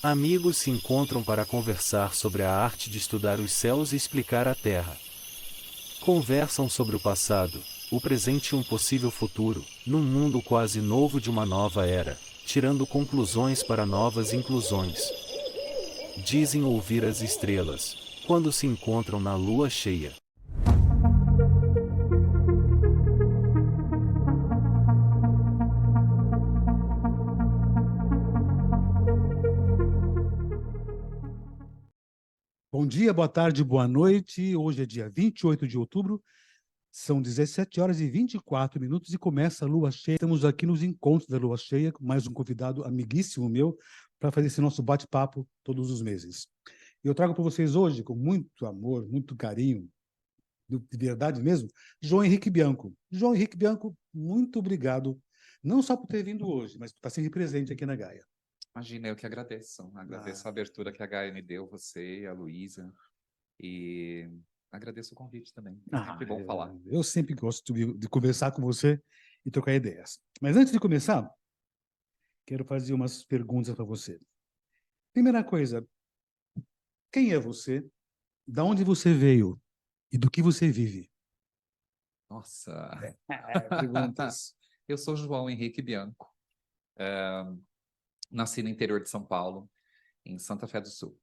Amigos se encontram para conversar sobre a arte de estudar os céus e explicar a Terra. Conversam sobre o passado, o presente e um possível futuro, num mundo quase novo de uma nova era, tirando conclusões para novas inclusões. Dizem ouvir as estrelas, quando se encontram na lua cheia. Bom dia, boa tarde, boa noite. Hoje é dia 28 de outubro, são 17 horas e 24 minutos e começa a lua cheia. Estamos aqui nos encontros da lua cheia, com mais um convidado amiguíssimo meu, para fazer esse nosso bate-papo todos os meses. Eu trago para vocês hoje, com muito amor, muito carinho, de verdade mesmo, João Henrique Bianco. João Henrique Bianco, muito obrigado, não só por ter vindo hoje, mas por estar sempre presente aqui na Gaia. Imagina, eu que agradeço. Agradeço a abertura que a Gaia me deu, você e a Luísa. E agradeço o convite também. É sempre bom falar. Eu sempre gosto de conversar com você e trocar ideias. Mas antes de começar, quero fazer umas perguntas para você. Primeira coisa, quem é você? Da onde você veio? E do que você vive? Nossa! Perguntas. Eu sou João Henrique Bianco. Nasci no interior de São Paulo, em Santa Fé do Sul.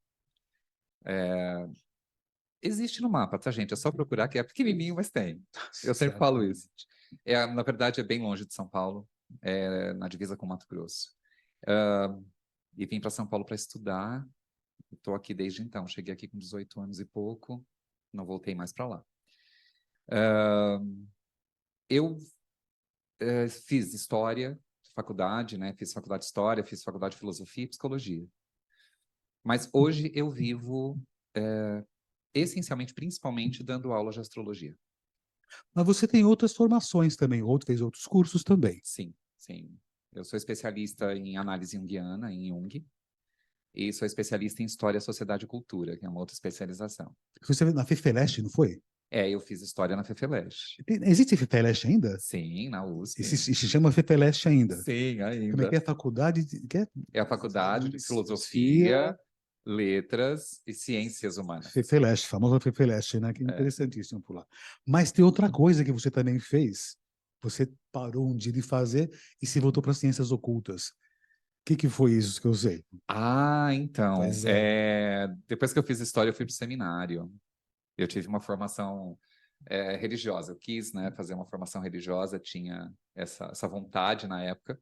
Existe no mapa, tá, gente? É só procurar, que é pequenininho, mas tem. Eu sempre falo isso. Na verdade, é bem longe de São Paulo, na divisa com Mato Grosso. E vim para São Paulo para estudar. Estou aqui desde então. Cheguei aqui com 18 anos e pouco, não voltei mais para lá. Eu fiz história, faculdade, né? Fiz faculdade de história, fiz faculdade de filosofia e psicologia. Mas hoje eu vivo essencialmente, principalmente, dando aula de astrologia. Mas você tem outras formações também, fez outros cursos também. Sim, sim. Eu sou especialista em análise junguiana, em Jung, e sou especialista em História, Sociedade e Cultura, que é uma outra especialização. Você na FEFELESH, não foi? Eu fiz História na FEFELESH. Existe FEFELESH ainda? Sim, na USP. E se chama FEFELESH ainda? Sim, ainda. Como é que é a faculdade? É a Faculdade de Filosofia, Letras e Ciências Humanas. FEFELESH, famosa FEFELESH, né? Que interessantíssimo por lá. Mas tem outra coisa que você também fez. Você parou um dia de fazer e se voltou para as ciências ocultas. O que foi isso que eu sei? Então, Pois depois que eu fiz história, eu fui para o seminário. Eu tive uma formação religiosa. Eu quis, né, fazer uma formação religiosa, tinha essa vontade na época.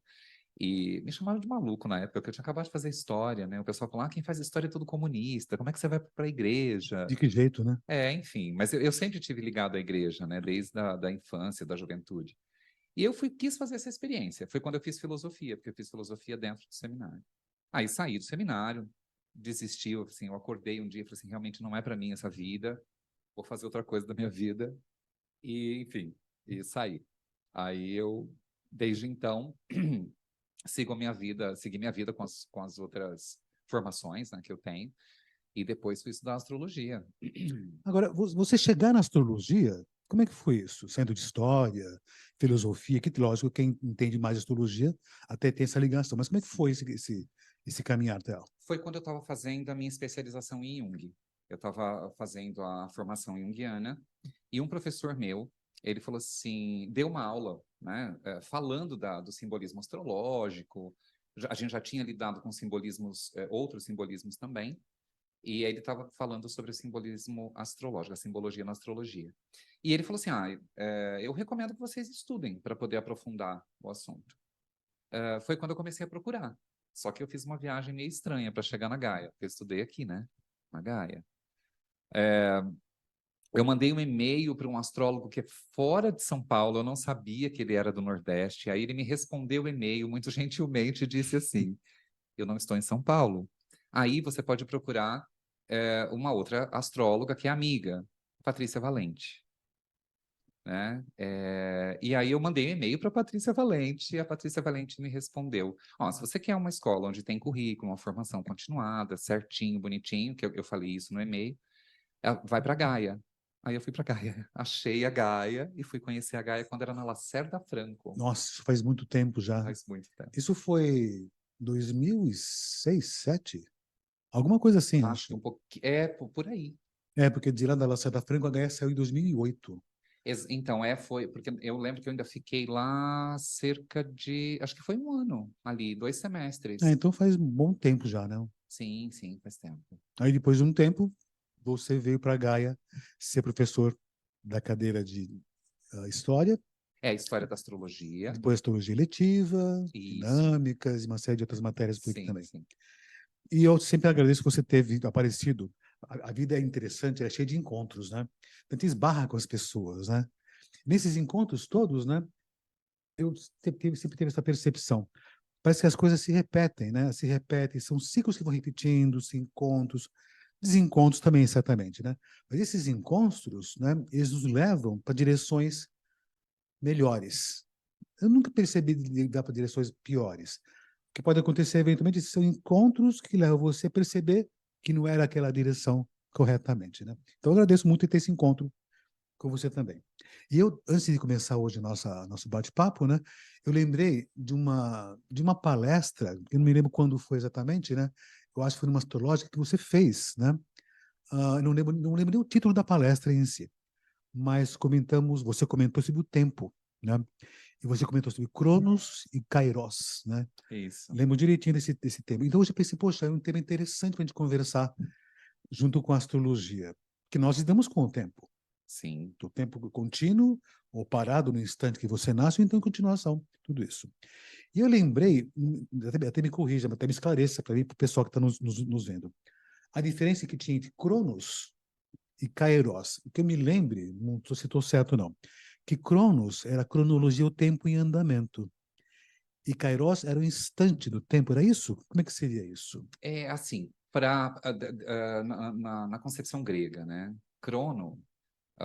E me chamaram de maluco na época, porque eu tinha acabado de fazer história, né? O pessoal falou, quem faz história é tudo comunista, como é que você vai para a igreja? De que jeito, né? Enfim, mas eu sempre tive ligado à igreja, né? Desde da infância, da juventude. E eu quis fazer essa experiência. Foi quando eu fiz filosofia, porque eu fiz filosofia dentro do seminário. Aí saí do seminário, desisti, assim, eu acordei um dia e falei assim, realmente não é para mim essa vida, vou fazer outra coisa da minha vida. E, enfim, saí. Aí eu, desde então, segui minha vida com as outras formações, né, que eu tenho, e depois fui estudar astrologia. Agora, você chegar na astrologia, como é que foi isso? Sendo de história, filosofia, que lógico, quem entende mais astrologia até tem essa ligação, mas como é que foi esse caminhar dela? Foi quando eu estava fazendo a minha especialização em Jung. Eu estava fazendo a formação junguiana, e um professor meu, ele falou assim, deu uma aula, né, falando do simbolismo astrológico. A gente já tinha lidado com simbolismos, outros simbolismos também, e aí ele estava falando sobre o simbolismo astrológico, a simbologia na astrologia. E ele falou assim, eu recomendo que vocês estudem para poder aprofundar o assunto. Foi quando eu comecei a procurar. Só que eu fiz uma viagem meio estranha para chegar na Gaia, porque eu estudei aqui, né, na Gaia. Eu mandei um e-mail para um astrólogo que é fora de São Paulo, eu não sabia que ele era do Nordeste. Aí ele me respondeu o e-mail muito gentilmente e disse assim, eu não estou em São Paulo. Aí você pode procurar uma outra astróloga que é amiga, Patrícia Valente. Né? E aí eu mandei um e-mail para a Patrícia Valente e a Patrícia Valente me respondeu, se você quer uma escola onde tem currículo, uma formação continuada, certinho, bonitinho, que eu falei isso no e-mail, vai para a Gaia. Aí eu fui para Gaia, achei a Gaia e fui conhecer a Gaia quando era na Lacerda Franco. Nossa, isso faz muito tempo já. Faz muito tempo. Isso foi 2006, 2007? Alguma coisa assim, Acho que acho. um pouquinho. É, por aí. É, porque de lá da Lacerda Franco a Gaia saiu em 2008. Então, foi, porque eu lembro que eu ainda fiquei lá cerca de, acho que foi um ano ali, 2 semestres. Então faz um bom tempo já, né? Sim, sim, faz tempo. Aí depois de um tempo, você veio para Gaia ser professor da cadeira de História, É a história da astrologia. depois Astrologia Eletiva, Isso. Dinâmicas e uma série de outras matérias por aqui Sim, também. sim. E eu sempre agradeço que você teve aparecido. A vida é interessante, é cheia de encontros, né? A gente esbarra com as pessoas, né? Nesses encontros todos, né? Eu sempre tive essa percepção. Parece que as coisas se repetem, né? Se repetem, são ciclos que vão repetindo, se encontros, desencontros também, certamente, né? Mas esses encontros, né? Eles nos levam para direções melhores. Eu nunca percebi de levar para direções piores. O que pode acontecer, eventualmente, são encontros que levam você a perceber que não era aquela direção corretamente, né? Então, eu agradeço muito ter esse encontro com você também. E eu, antes de começar hoje nosso bate-papo, né, eu lembrei de uma palestra, eu não me lembro quando foi exatamente, né? Eu acho que foi numa astrológica que você fez, né? Eu não lembro nem o título da palestra em si, mas você comentou sobre o tempo, né? E você comentou sobre Cronos e Kairos, né? Isso. Lembro direitinho desse tema. Então, eu já pensei, poxa, é um tema interessante para a gente conversar junto com a astrologia, que nós lidamos com o tempo. Sim. Do tempo contínuo, ou parado no instante que você nasce, ou então em continuação, tudo isso. E eu lembrei, até me corrija, até me esclareça para mim, para o pessoal que está nos vendo, a diferença que tinha entre Cronos e Kairos. Que eu me lembre, não sei se estou certo não, que Cronos era a cronologia, o tempo em andamento, e Kairos era o instante do tempo, era isso? Como é que seria isso? É assim, na concepção grega, né?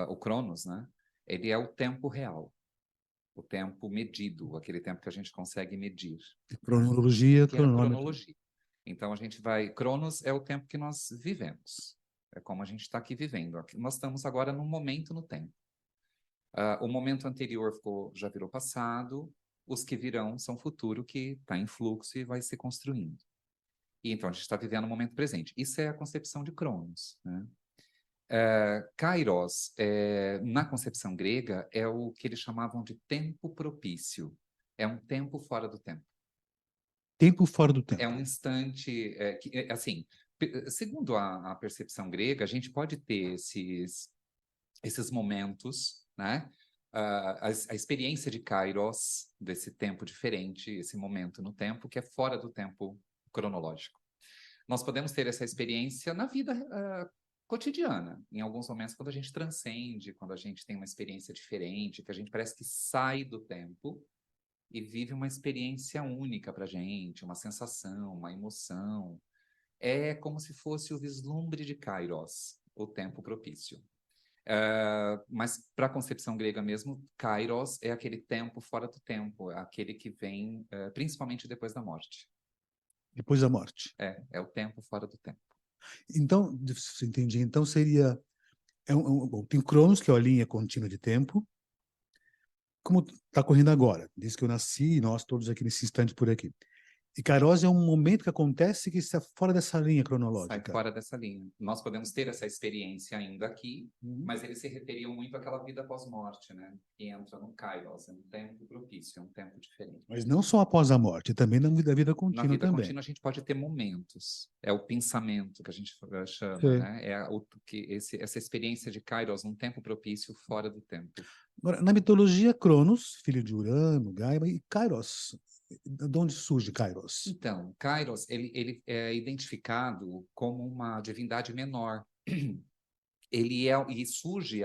O Cronos, né? Ele é o tempo real, o tempo medido, aquele tempo que a gente consegue medir, né? Cronologia, Que é a cronômetro. cronologia. Então a gente vai. Cronos é o tempo que nós vivemos. É como a gente está aqui vivendo. Nós estamos agora num momento no tempo. O momento anterior já virou passado. Os que virão são futuro que está em fluxo e vai se construindo. E então a gente está vivendo o momento presente. Isso é a concepção de Cronos, né? Kairos, na concepção grega, é o que eles chamavam de tempo propício. É um tempo fora do tempo. Tempo fora do É um tempo. instante, assim, segundo a percepção grega, a gente pode ter esses momentos, né? A experiência de Kairos, desse tempo diferente, esse momento no tempo, que é fora do tempo cronológico. Nós podemos ter essa experiência na vida cotidiana, em alguns momentos, quando a gente transcende, quando a gente tem uma experiência diferente, que a gente parece que sai do tempo e vive uma experiência única para a gente, uma sensação, uma emoção. É como se fosse o vislumbre de Kairos, o tempo propício. Mas para a concepção grega mesmo, Kairos é aquele tempo fora do tempo, é aquele que vem principalmente depois da morte. Depois da morte. É o tempo fora do tempo. Então, se entendi, então seria bom, tem Cronos, que é a linha contínua de tempo, como está correndo agora, desde que eu nasci, nós todos aqui nesse instante por aqui. E Kairos é um momento que acontece que está fora dessa linha Sai cronológica. fora dessa linha. Nós podemos ter essa experiência ainda aqui, mas eles se referiam muito àquela vida pós-morte, né? Que entra no Kairos, é um tempo propício, é um tempo diferente. Mas não só após a morte, também na vida Na contínua vida também. contínua a gente pode ter momentos. É o pensamento que a gente chama, Sim. né? Essa experiência de Kairos, um tempo propício fora do tempo. Agora, na mitologia, Cronos, filho de Urano, Gaia, e Kairos. De onde surge Kairos? Então, Kairos, ele é identificado como uma divindade menor. E surge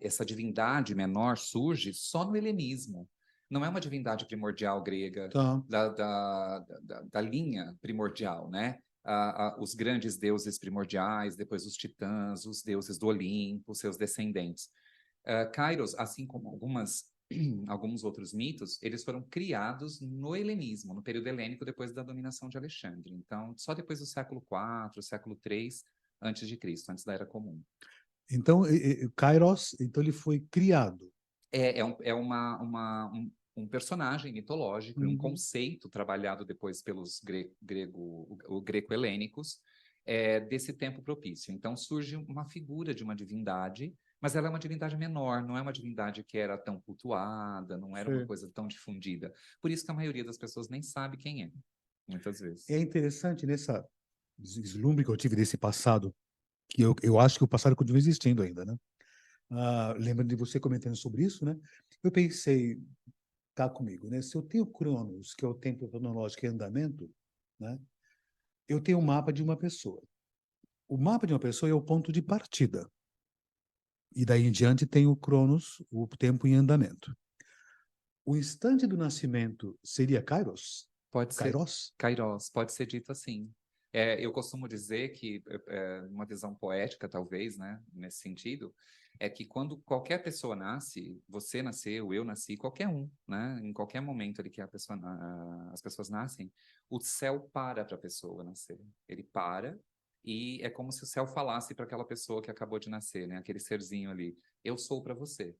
essa divindade menor surge só no helenismo. Não é uma divindade primordial grega, Tá. da linha primordial, né? Os grandes deuses primordiais, depois os titãs, os deuses do Olimpo, seus descendentes. Kairos, assim como alguns outros mitos, eles foram criados no helenismo, no período helênico, depois da dominação de Alexandre. Então, só depois do século IV, século III, antes de Cristo, antes da Era Comum. Então, Kairos, então ele foi criado. Um personagem mitológico e um conceito trabalhado depois pelos greco-helênicos desse tempo propício. Então surge uma figura de uma divindade, mas ela é uma divindade menor, não é uma divindade que era tão cultuada, não era uma coisa tão difundida. Por isso que a maioria das pessoas nem sabe quem é, muitas vezes. É interessante nessa vislumbre que eu tive desse passado, que eu acho que o passado continua existindo ainda, né? Lembrando de você comentando sobre isso, né? Eu pensei, tá comigo, né? Se eu tenho Cronos, que é o tempo cronológico em andamento, né? Eu tenho um mapa de uma pessoa. O mapa de uma pessoa é o ponto de partida. E daí em diante tem o Cronos, o tempo em andamento. O instante do nascimento seria Kairos? Pode ser Kairos? Kairos, pode ser dito assim. Eu costumo dizer que, uma visão poética, talvez, né, nesse sentido, é que quando qualquer pessoa nasce, você nasceu, eu nasci, qualquer um, né, em qualquer momento ali que as pessoas nascem, o céu para a pessoa nascer. Ele para e é como se o céu falasse para aquela pessoa que acabou de nascer, né, aquele serzinho ali, eu sou para você.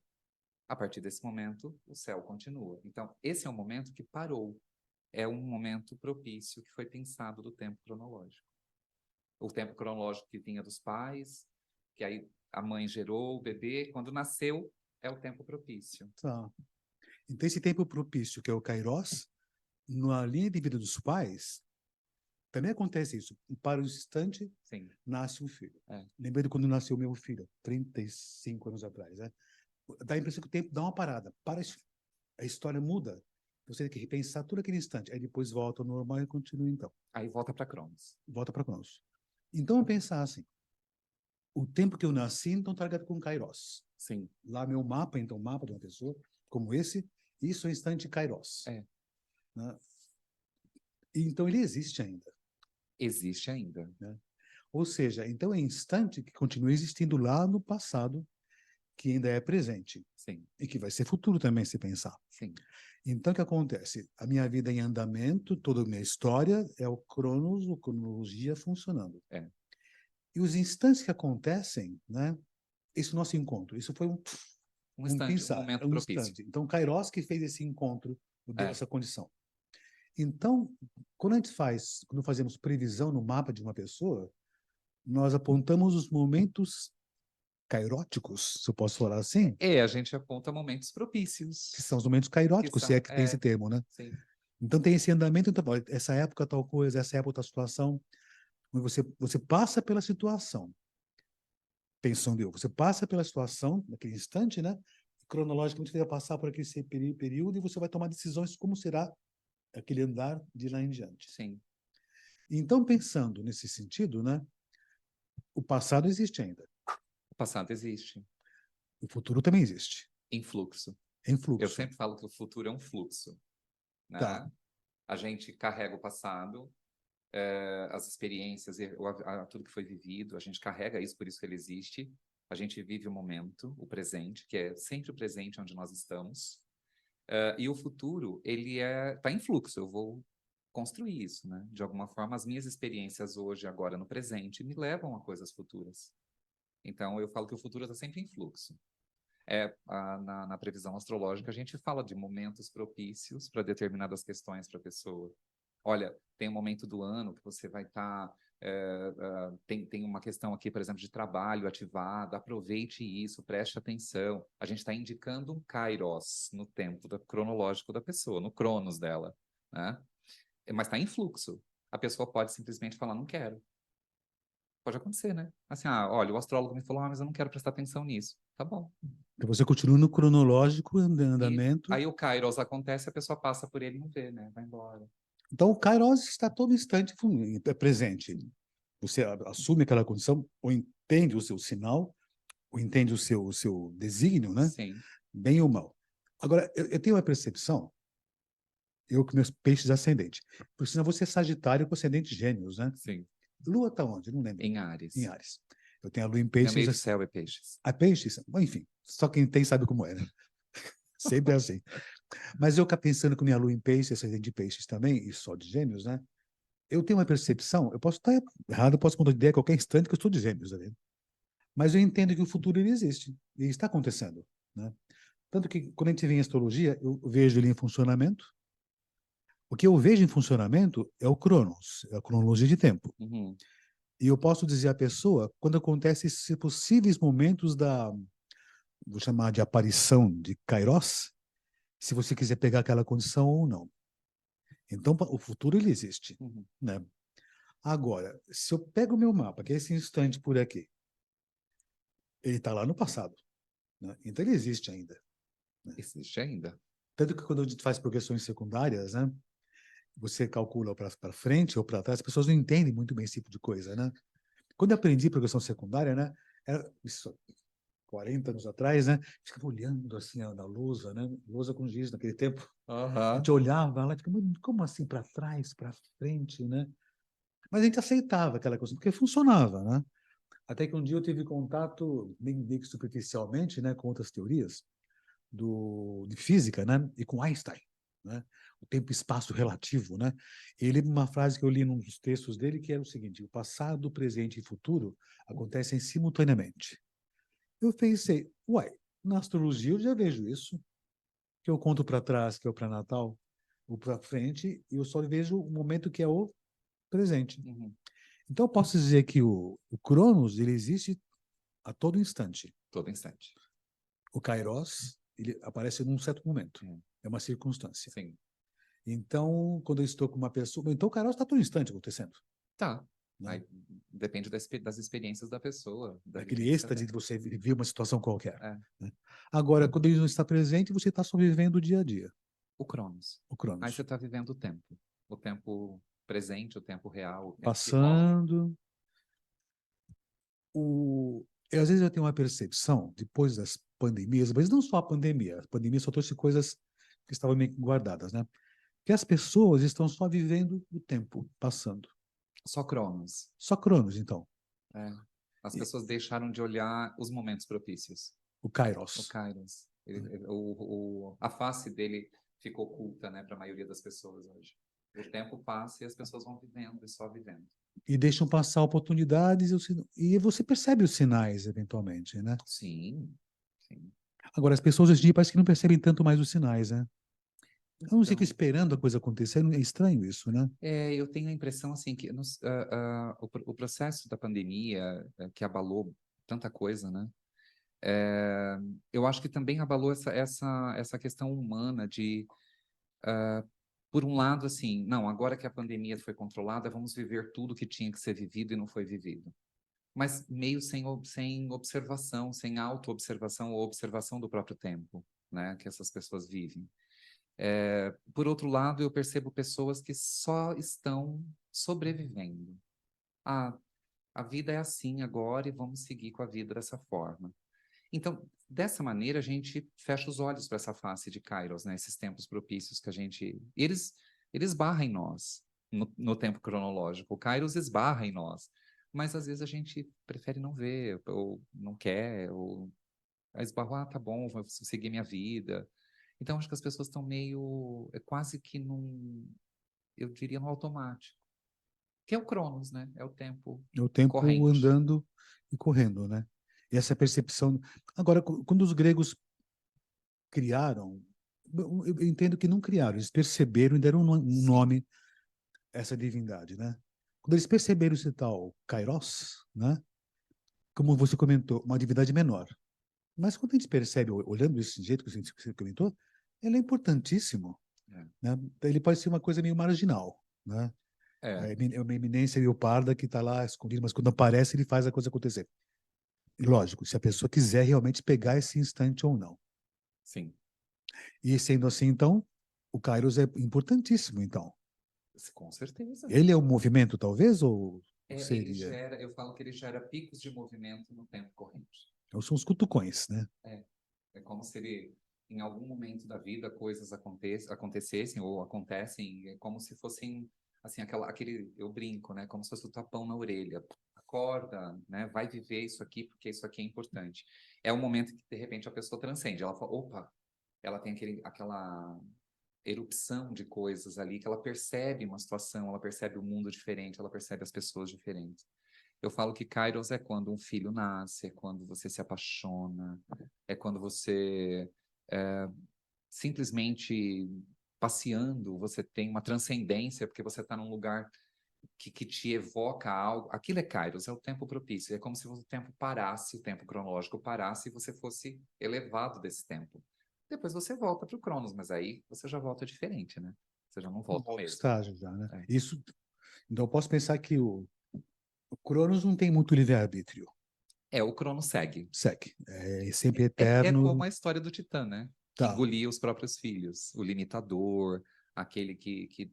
A partir desse momento, o céu continua. Então, esse é um momento que parou. É um momento propício que foi pensado do tempo cronológico. O tempo cronológico que vinha dos pais, que aí a mãe gerou o bebê, quando nasceu, é o tempo propício. Tá. Então, esse tempo propício, que é o Kairos, na linha de vida dos pais, também acontece isso. E para o instante, Sim. nasce um filho. Lembrei de quando nasceu meu filho, 35 anos atrás. Né? Dá a impressão que o tempo dá uma parada. A história muda. Você tem que repensar tudo aquele instante. Aí depois volta ao normal e continua então. Aí volta para Cronos. Volta para Cronos. Então, eu pensar assim, o tempo que eu nasci, então, está ligado com Kairos. Sim. Lá meu mapa, então, o mapa de uma pessoa, como esse, isso é o instante Kairos. Né? Então, ele existe ainda. Existe ainda. Né? Ou seja, então é instante que continua existindo lá no passado, que ainda é presente. Sim. E que vai ser futuro também, se pensar. Sim. Então, o que acontece? A minha vida em andamento, toda a minha história, é o Cronos, a cronologia funcionando. E os instantes que acontecem, né? Esse nosso encontro, isso foi um instante, um momento propício. Instante. Então, Kairos que fez esse encontro, deu essa condição. Então, quando fazemos previsão no mapa de uma pessoa, nós apontamos os momentos kairóticos, se eu posso falar assim. A gente aponta momentos propícios. Que são os momentos kairóticos, se é que tem esse termo, né? Sim. Então tem esse andamento, então, essa época tal coisa, essa época tal situação. Você passa pela situação, pensando você passa pela situação, naquele instante, né? Cronologicamente você vai passar por aquele período e você vai tomar decisões como será aquele andar de lá em diante. Sim. Então, pensando nesse sentido, né? O passado existe ainda. O passado existe. O futuro também existe. Em fluxo. Em fluxo. Eu sempre falo que o futuro é um fluxo. Né? Tá. A gente carrega o passado, as experiências, tudo que foi vivido, a gente carrega isso, por isso que ele existe. A gente vive o momento, o presente, que é sempre o presente onde nós estamos. E o futuro, ele está em fluxo. Eu vou construir isso, né? De alguma forma, as minhas experiências hoje, agora, no presente, me levam a coisas futuras. Então, eu falo que o futuro está sempre em fluxo. Na previsão astrológica, a gente fala de momentos propícios para determinadas questões para a pessoa. Olha, tem um momento do ano que você vai estar... tem uma questão aqui, por exemplo, de trabalho ativado, aproveite isso, preste atenção. A gente está indicando um kairos no tempo cronológico da pessoa, no cronos dela, né? Mas está em fluxo. A pessoa pode simplesmente falar, não quero. Pode acontecer, né? Assim, olha, o astrólogo me falou, mas eu não quero prestar atenção nisso. Tá bom. Então você continua no cronológico, andamento. Aí o kairos acontece, a pessoa passa por ele e não vê, né? Vai embora. Então o kairos está todo instante presente. Você assume aquela condição, ou entende o seu sinal, ou entende o seu desígnio, né? Sim. Bem ou mal. Agora, eu tenho uma percepção, eu com meus peixes ascendentes, porque senão você é Sagitário com ascendente Gêmeos, né? Sim. Lua está onde? Não lembro. Em Áries. Em Áries. Eu tenho a Lua em Peixes. Meu meio do céu é Peixes. A Peixes? Bom, enfim, só quem tem sabe como é, né? Sempre é assim. Mas eu pensando com minha Lua em Peixes, ascendente de Peixes também, e Sol de Gêmeos, né? eu tenho uma percepção, eu posso estar errado, eu posso mudar de ideia a qualquer instante que eu estou de Gêmeos, tá vendo? Mas eu entendo que o futuro ele existe, e está acontecendo, né? Tanto que quando a gente vê em astrologia, eu vejo ele em funcionamento. O que eu vejo em funcionamento é o Cronos, é a cronologia de tempo. Uhum. E eu posso dizer à pessoa quando acontecem esses possíveis momentos da, vou chamar de aparição de Kairos, se você quiser pegar aquela condição ou não. Então, o futuro ele existe, Uhum. né? Agora, se eu pego o meu mapa, que é esse instante por aqui, ele está lá no passado, né? Então ele existe ainda. Existe ainda. Tanto que quando a gente faz progressões secundárias, né? Você calcula para frente ou para trás, as pessoas não entendem muito bem esse tipo de coisa, né? Quando eu aprendi progressão secundária, né? Era isso, 40 anos atrás, né? Ficava olhando assim na lousa, né? Lousa com giz naquele tempo. A gente olhava lá e ficava, como assim para trás, para frente, né? Mas a gente aceitava aquela coisa, porque funcionava, né? Até que um dia eu tive contato, bem que superficialmente, né, com outras teorias de física, né? E com Einstein, né? O tempo e espaço relativo, né? Ele, uma frase que eu li num dos textos dele, que era o seguinte: o passado, o presente e o futuro acontecem simultaneamente. Eu pensei, uai, na astrologia eu já vejo isso, que eu conto para trás, que é o pré-natal, o para frente, e eu só vejo o momento que é o presente. Uhum. Então eu posso dizer que o Cronos, ele existe a todo instante. Todo instante. O Kairos, ele aparece num certo momento. Uhum. É uma circunstância. Sim. Então, quando eu estou com uma pessoa... Então o Kairos está todo instante acontecendo. Tá. Né? Aí depende das experiências da pessoa, da Aquele vivência êxtase dela. de você viver uma situação qualquer. É. Né? Agora, quando ele não está presente, você está só vivendo o dia a dia. O Cronos. O Aí você Cronos. está vivendo o tempo. O tempo presente, o tempo real, o tempo que rola. Passando. Às vezes eu tenho uma percepção, depois das pandemias, mas não só a pandemia só trouxe coisas que estavam meio guardadas, né? Que as pessoas estão só vivendo o tempo passando. Só Cronos. Só Cronos, então. É. As E pessoas deixaram de olhar os momentos propícios. o O Kairos. Kairos. A face dele ficou oculta, né, para a maioria das pessoas hoje. O tempo passa e as pessoas vão vivendo e só vivendo. E deixam passar oportunidades e você percebe os sinais, eventualmente, né? Sim, sim. Agora, as pessoas hoje em dia parece que não percebem tanto mais os sinais, né? Elas ficam Então, esperando a coisa acontecer, é estranho isso, né? eu tenho a impressão assim que o processo da pandemia que abalou tanta coisa, né? Eu acho que também abalou essa questão humana de, por um lado, assim, não, agora que a pandemia foi controlada, vamos viver tudo que tinha que ser vivido e não foi vivido. Mas meio sem observação, sem auto-observação ou observação do próprio tempo, né, que essas pessoas vivem. Por outro lado, eu percebo pessoas que só estão sobrevivendo. Ah, a vida é assim agora e vamos seguir com a vida dessa forma. Então, dessa maneira, a gente fecha os olhos para essa face de Kairos, né? Esses tempos propícios que a gente... Eles esbarram em nós, no tempo cronológico. O Kairos esbarra em nós. Mas, às vezes, a gente prefere não ver, ou não quer, ou... esbarrou, tá bom, vou seguir minha vida. Então, acho que as pessoas estão meio... quase que num... eu diria no automático. Que é o Cronos, né? É o tempo É o tempo corrente. andando e correndo, né? E essa percepção. Agora, quando os gregos criaram, eu entendo que não criaram, eles perceberam e deram um Sim, nome a essa divindade, né? Quando eles perceberam esse tal Kairos, né? Como você comentou, uma divindade menor. Mas quando a gente percebe, olhando desse jeito que você comentou, ele é importantíssimo, é. né? Ele pode ser uma coisa meio marginal, né? É, É uma eminência leoparda que está lá escondida, mas quando aparece ele faz a coisa acontecer. E lógico, se a pessoa quiser realmente pegar esse instante ou não. sim. E sendo assim, então, o Kairos é importantíssimo, então. Com certeza. Ele é um movimento, talvez, ou Ele seria? gera, eu falo que ele gera picos de movimento no tempo corrente. Ou são os cutucões, né? É, é como se ele, em algum momento da vida, coisas acontecessem ou acontecem, é como se fossem, assim, eu brinco, né? Como se fosse o tapão na orelha. Acorda, né? Vai viver isso aqui porque isso aqui é importante. É o momento que, de repente, a pessoa transcende. Ela fala, opa, ela tem erupção de coisas ali, que ela percebe uma situação, ela percebe o mundo diferente, ela percebe as pessoas diferentes. Eu falo que Kairos é quando um filho nasce, é quando você se apaixona, é quando você simplesmente passeando, você tem uma transcendência, porque você está num lugar que te evoca algo. Aquilo é Kairos, é o tempo propício. É como se o tempo parasse, o tempo cronológico parasse e você fosse elevado desse tempo. Depois você volta para o Cronos, mas aí você já volta diferente, né? Você já não Um volta outro mesmo. estágio já, né? É. Isso, então eu posso pensar que o Cronos não tem muito livre-arbítrio. O Cronos segue. Segue. É sempre É eterno. como a história do Titã, né? Que Tá. engolia os próprios filhos. O limitador, aquele que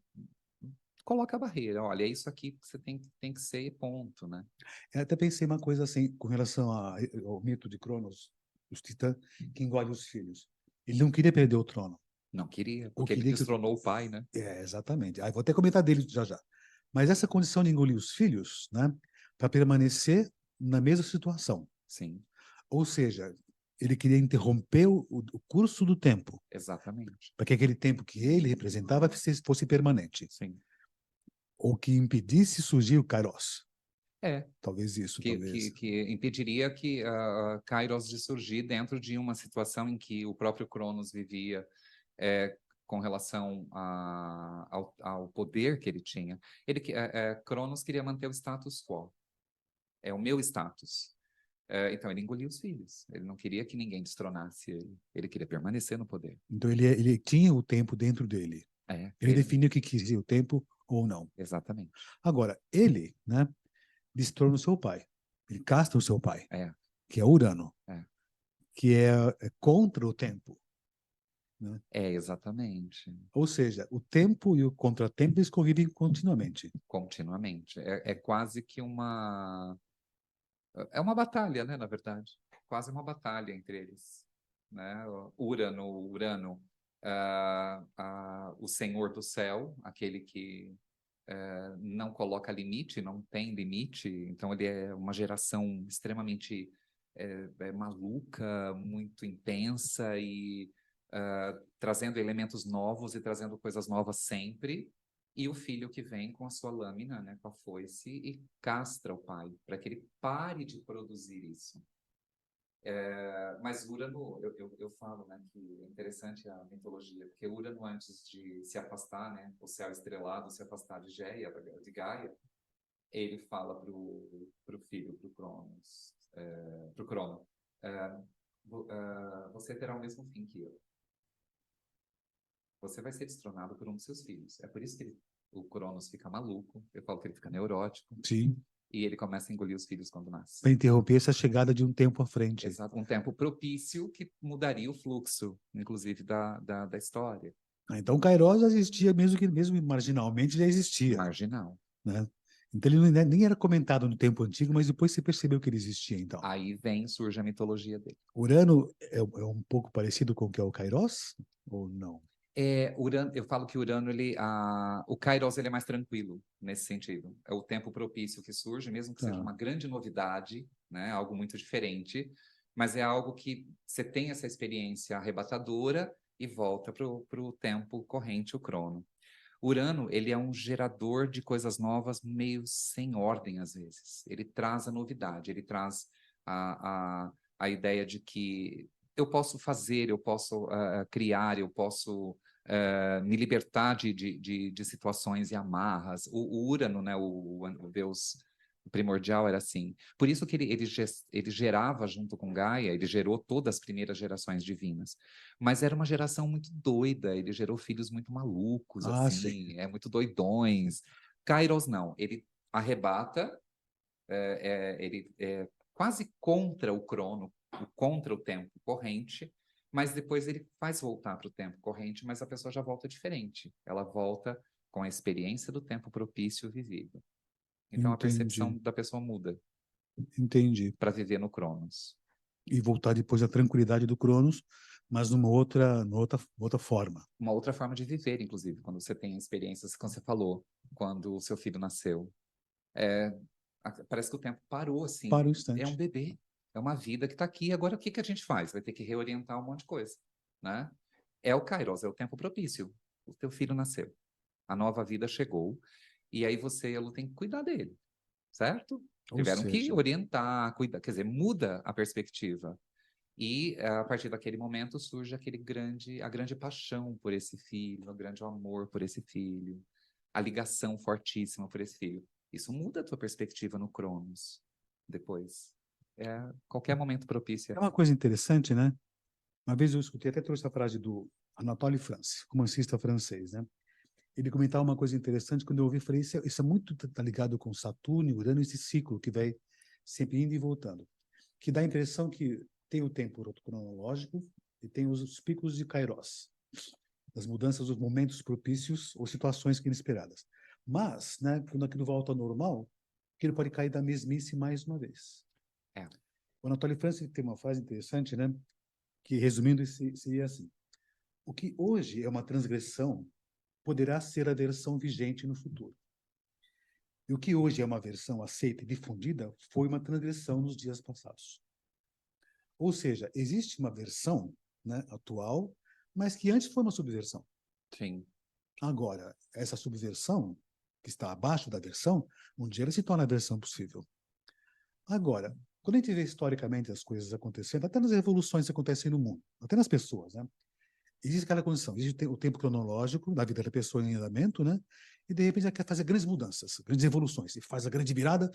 coloca a barreira. Olha, é isso aqui que você tem que ser, ponto, né? Eu até pensei uma coisa assim, com relação ao mito de Cronos, os titãs, que engole os filhos. Ele não queria perder o trono. Não queria, Ou porque ele queria que... destronou o pai, né? Exatamente. Aí vou até comentar dele já já. Mas essa condição de engolir os filhos, né, para permanecer na mesma situação. Sim, Ou seja, ele queria interromper o curso do tempo, exatamente. para que aquele tempo que ele representava fosse permanente. Sim. Ou que impedisse surgir o Kairos. É, Talvez isso, que, talvez. que impediria que Kairos de surgir dentro de uma situação em que o próprio Cronos vivia com relação ao poder que ele tinha. Cronos queria manter o status quo. É o meu status. Então, ele engoliu os filhos. Ele não queria que ninguém destronasse ele. Ele queria permanecer no poder. Então ele tinha o tempo dentro dele. Ele definia o que queria, o tempo ou não. Exatamente. Agora, ele, né, destrona o seu pai. Ele castra o seu pai, É. que é Urano, É. que é contra o tempo. Né? Exatamente. Ou seja, o tempo e o contratempo eles convivem continuamente. Continuamente. É quase que é uma batalha, né, na verdade. Quase uma batalha entre eles. Né? Urano, o senhor do céu, aquele que não coloca limite, não tem limite. Então, ele é uma geração extremamente maluca, muito intensa e trazendo elementos novos e trazendo coisas novas sempre. E o filho que vem com a sua lâmina, né, com a foice, e castra o pai, para que ele pare de produzir isso. Mas Urano, eu falo, né, que é interessante a mitologia, porque Urano, antes de se afastar, né, o céu estrelado, se afastar de de Gaia, ele fala pro filho, pro Cronos, pro Crono, você terá o mesmo fim que eu. Você vai ser destronado por um dos seus filhos. É por isso que o Cronos fica maluco, eu falo que ele fica neurótico. Sim. E ele começa a engolir os filhos quando nasce. Para interromper essa chegada de um tempo à frente. Exato, um tempo propício que mudaria o fluxo, inclusive, da história. Então, Kairos existia, mesmo marginalmente, já existia. Marginal. Né? Então, ele nem era comentado no tempo antigo, mas depois você percebeu que ele existia, então. Aí surge a mitologia dele. Urano é um pouco parecido com o que é o Kairos? Ou não? Urano, eu falo que Urano, o Kairos, ele é mais tranquilo nesse sentido. É o tempo propício que surge, mesmo que seja uma grande novidade, né? Algo muito diferente, mas é algo que você tem essa experiência arrebatadora e volta para o tempo corrente, o crono. Urano, ele é um gerador de coisas novas meio sem ordem, às vezes. Ele traz a novidade, ele traz a ideia de que eu posso fazer, eu posso criar, eu posso me libertar de situações e amarras. O Urano, né, o Deus primordial, era assim. Por isso que ele gerava junto com Gaia, ele gerou todas as primeiras gerações divinas. Mas era uma geração muito doida, ele gerou filhos muito malucos, assim, sim. muito doidões. Kairos não, ele arrebata, ele é quase contra o crono, contra o tempo corrente, mas depois ele faz voltar para o tempo corrente, mas a pessoa já volta diferente. Ela volta com a experiência do tempo propício vivido. Então a percepção da pessoa muda. Entendi. Para viver no Cronos. E voltar depois à tranquilidade do Cronos, mas numa outra forma. Uma outra forma de viver, inclusive, quando você tem experiências, como você falou, quando o seu filho nasceu. Parece que o tempo parou, assim. Para um instante. É um bebê, é uma vida que está aqui. Agora, o que a gente faz? Vai ter que reorientar um monte de coisa, né? É o Kairos, é o tempo propício. o teu filho nasceu, a nova vida chegou, e aí você e a Lu tem que cuidar dele, certo? Ou Tiveram que seja, orientar, cuidar, quer dizer, muda a perspectiva. E a partir daquele momento surge a grande paixão por esse filho, o grande amor por esse filho, a ligação fortíssima por esse filho. Isso muda a tua perspectiva no Cronos depois. Qualquer momento propício. é uma coisa interessante, né? Uma vez eu escutei, até trouxe a frase do Anatole France, romancista francês, né? Ele comentava uma coisa interessante, quando eu ouvi, falei, isso é muito tá ligado com Saturno, Urano, esse ciclo que vai sempre indo e voltando, que dá a impressão que tem o tempo cronológico e tem os picos de Kairos, das mudanças, os momentos propícios ou situações inesperadas. Mas, né, quando aquilo volta ao normal, aquilo pode cair da mesmice mais uma vez. É. O Anatole France tem uma frase interessante, né, que, resumindo, seria assim: o que hoje é uma transgressão poderá ser a versão vigente no futuro. E o que hoje é uma versão aceita e difundida foi uma transgressão nos dias passados. Ou seja, existe uma versão, né, atual, mas que antes foi uma subversão. Sim. Agora, essa subversão, que está abaixo da versão, um dia ela se torna a versão possível. Agora, quando a gente vê historicamente as coisas acontecendo, até nas revoluções que acontecem no mundo, até nas pessoas, né? Existe aquela condição, existe o tempo cronológico da vida da pessoa em andamento, né? E de repente ela quer fazer grandes mudanças, grandes revoluções, e faz a grande virada,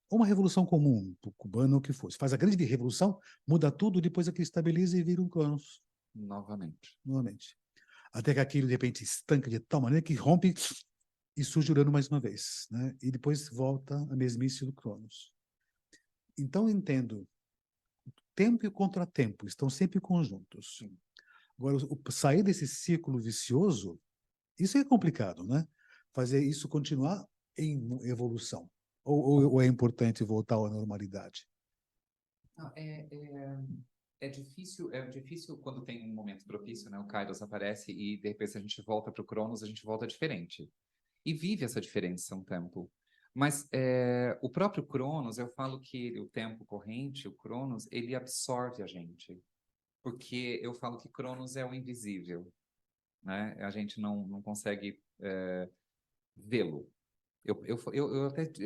ou uma revolução comum, cubana ou o que fosse. Faz a grande revolução, muda tudo, depois aquilo estabiliza e vira um Cronos. Novamente. Até que aquilo, de repente, estanca de tal maneira que rompe e surge Urano mais uma vez, né? E depois volta a mesmice do Cronos. Então, eu entendo, tempo e contratempo estão sempre conjuntos. Agora, sair desse ciclo vicioso, isso é complicado, né? Fazer isso continuar em evolução. Ou é importante voltar à normalidade? Não, é difícil quando tem um momento propício, né? O Kairos aparece e de repente a gente volta para o Cronos, a gente volta diferente. E vive essa diferença um tempo. Mas o próprio Cronos, eu falo que o tempo corrente, o Cronos, ele absorve a gente. Porque eu falo que Cronos é o invisível, né? A gente não consegue vê-lo. Eu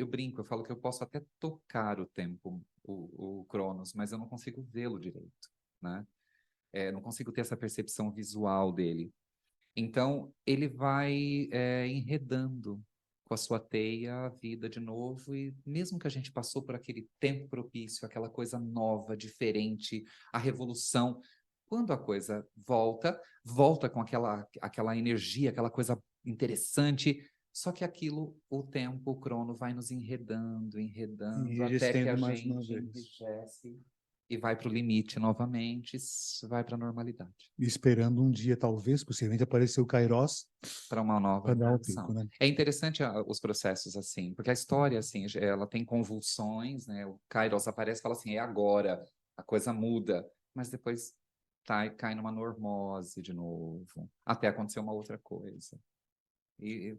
brinco, eu falo que eu posso até tocar o tempo, o Cronos, mas eu não consigo vê-lo direito, né? Não consigo ter essa percepção visual dele. Então, ele vai enredando com a sua teia a vida de novo, e mesmo que a gente passou por aquele tempo propício, aquela coisa nova, diferente, a revolução, quando a coisa volta com aquela energia, aquela coisa interessante, só que aquilo, o tempo, o crono vai nos enredando, até que a Enrijecendo mais uma gente vez. enrijece e vai para o limite novamente, vai para a normalidade. E esperando um dia, talvez, possivelmente, aparecer o Kairos Para uma nova para dar o revolução. pico, né? É interessante os processos assim, porque a história assim, ela tem convulsões, né? O Kairos aparece e fala assim, é agora, a coisa muda, mas depois cai numa normose de novo, até acontecer uma outra coisa. E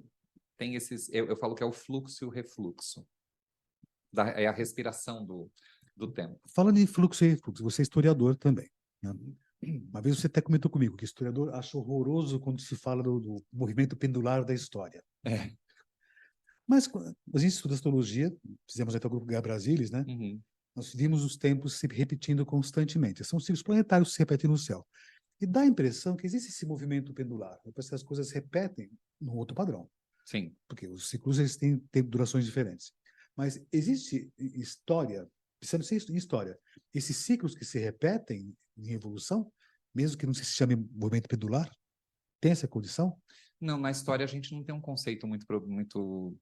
tem eu falo que é o fluxo e o refluxo, é a respiração do tempo. Falando em fluxo e refluxo, você é historiador também, né? Uma vez você até comentou comigo que historiador acha horroroso quando se fala do movimento pendular da história. É. Mas a gente estuda astrologia, fizemos até o grupo Guerra Brasilis, né? Uhum. Nós vimos os tempos se repetindo constantemente. São ciclos planetários que se repetem no céu. E dá a impressão que existe esse movimento pendular. Parece que as coisas repetem num outro padrão. Sim. Porque os ciclos eles têm durações diferentes. Mas existe história, precisando ser em história, esses ciclos que se repetem em evolução, mesmo que não se chame movimento pendular, tem essa condição? Não, na história a gente não tem um conceito muito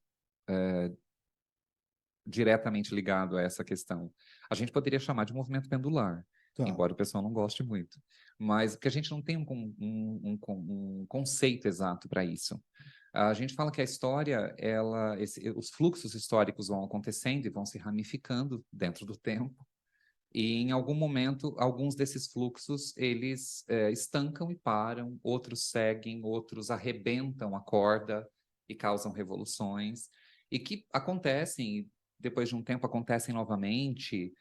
diretamente ligado a essa questão. A gente poderia chamar de movimento pendular, Tá. embora o pessoal não goste muito. Mas porque a gente não tem um conceito exato para isso. A gente fala que a história, os fluxos históricos vão acontecendo e vão se ramificando dentro do tempo. E em algum momento, alguns desses fluxos, eles estancam e param, outros seguem, outros arrebentam a corda e causam revoluções. E que acontecem, depois de um tempo acontecem novamente,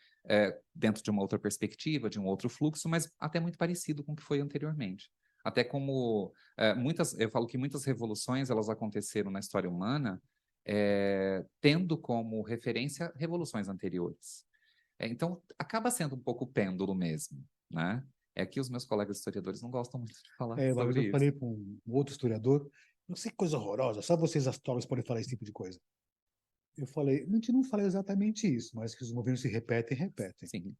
dentro de uma outra perspectiva, de um outro fluxo, mas até muito parecido com o que foi anteriormente. Até como eu falo que muitas revoluções elas aconteceram na história humana, tendo como referência revoluções anteriores. Então, acaba sendo um pouco pêndulo mesmo, né? É que os meus colegas historiadores não gostam muito de falar Uma vez sobre eu isso. falei para um outro historiador, não sei que coisa horrorosa, só vocês astrólogos podem falar esse tipo de coisa. Eu falei, a gente não fala exatamente isso, mas que os movimentos se repetem, repetem. Sim.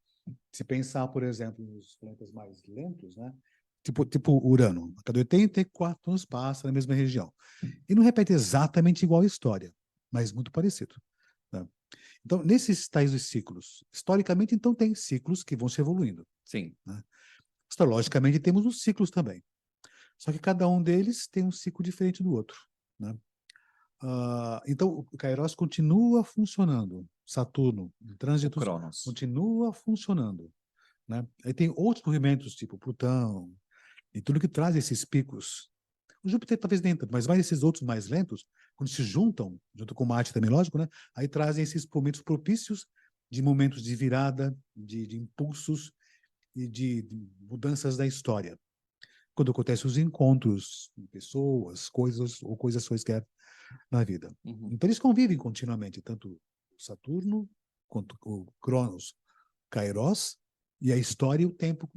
Se pensar, por exemplo, nos planetas mais lentos, né? Tipo Urano, a cada 84 anos passa na mesma região. E não repete exatamente igual a história, mas muito parecido. Né? Então, nesses tais dos ciclos, historicamente, então, tem ciclos que vão se evoluindo. Sim. Né? Astrologicamente, temos os ciclos também. Só que cada um deles tem um ciclo diferente do outro. Né? Então, o Kairos continua funcionando. Saturno, em O trânsitos, Cronos. continua funcionando. Né? Aí tem outros movimentos, tipo Plutão, e tudo que traz esses picos. O Júpiter talvez nem tanto, mas mais esses outros mais lentos, quando se juntam, junto com Marte também, lógico, né? Aí trazem esses momentos propícios de momentos de virada, de impulsos e de mudanças da história. Quando acontecem os encontros de pessoas, coisas ou coisas quaisquer na vida. Uhum. Então eles convivem continuamente, tanto Saturno quanto o Cronos, Kairos, e a história e o tempo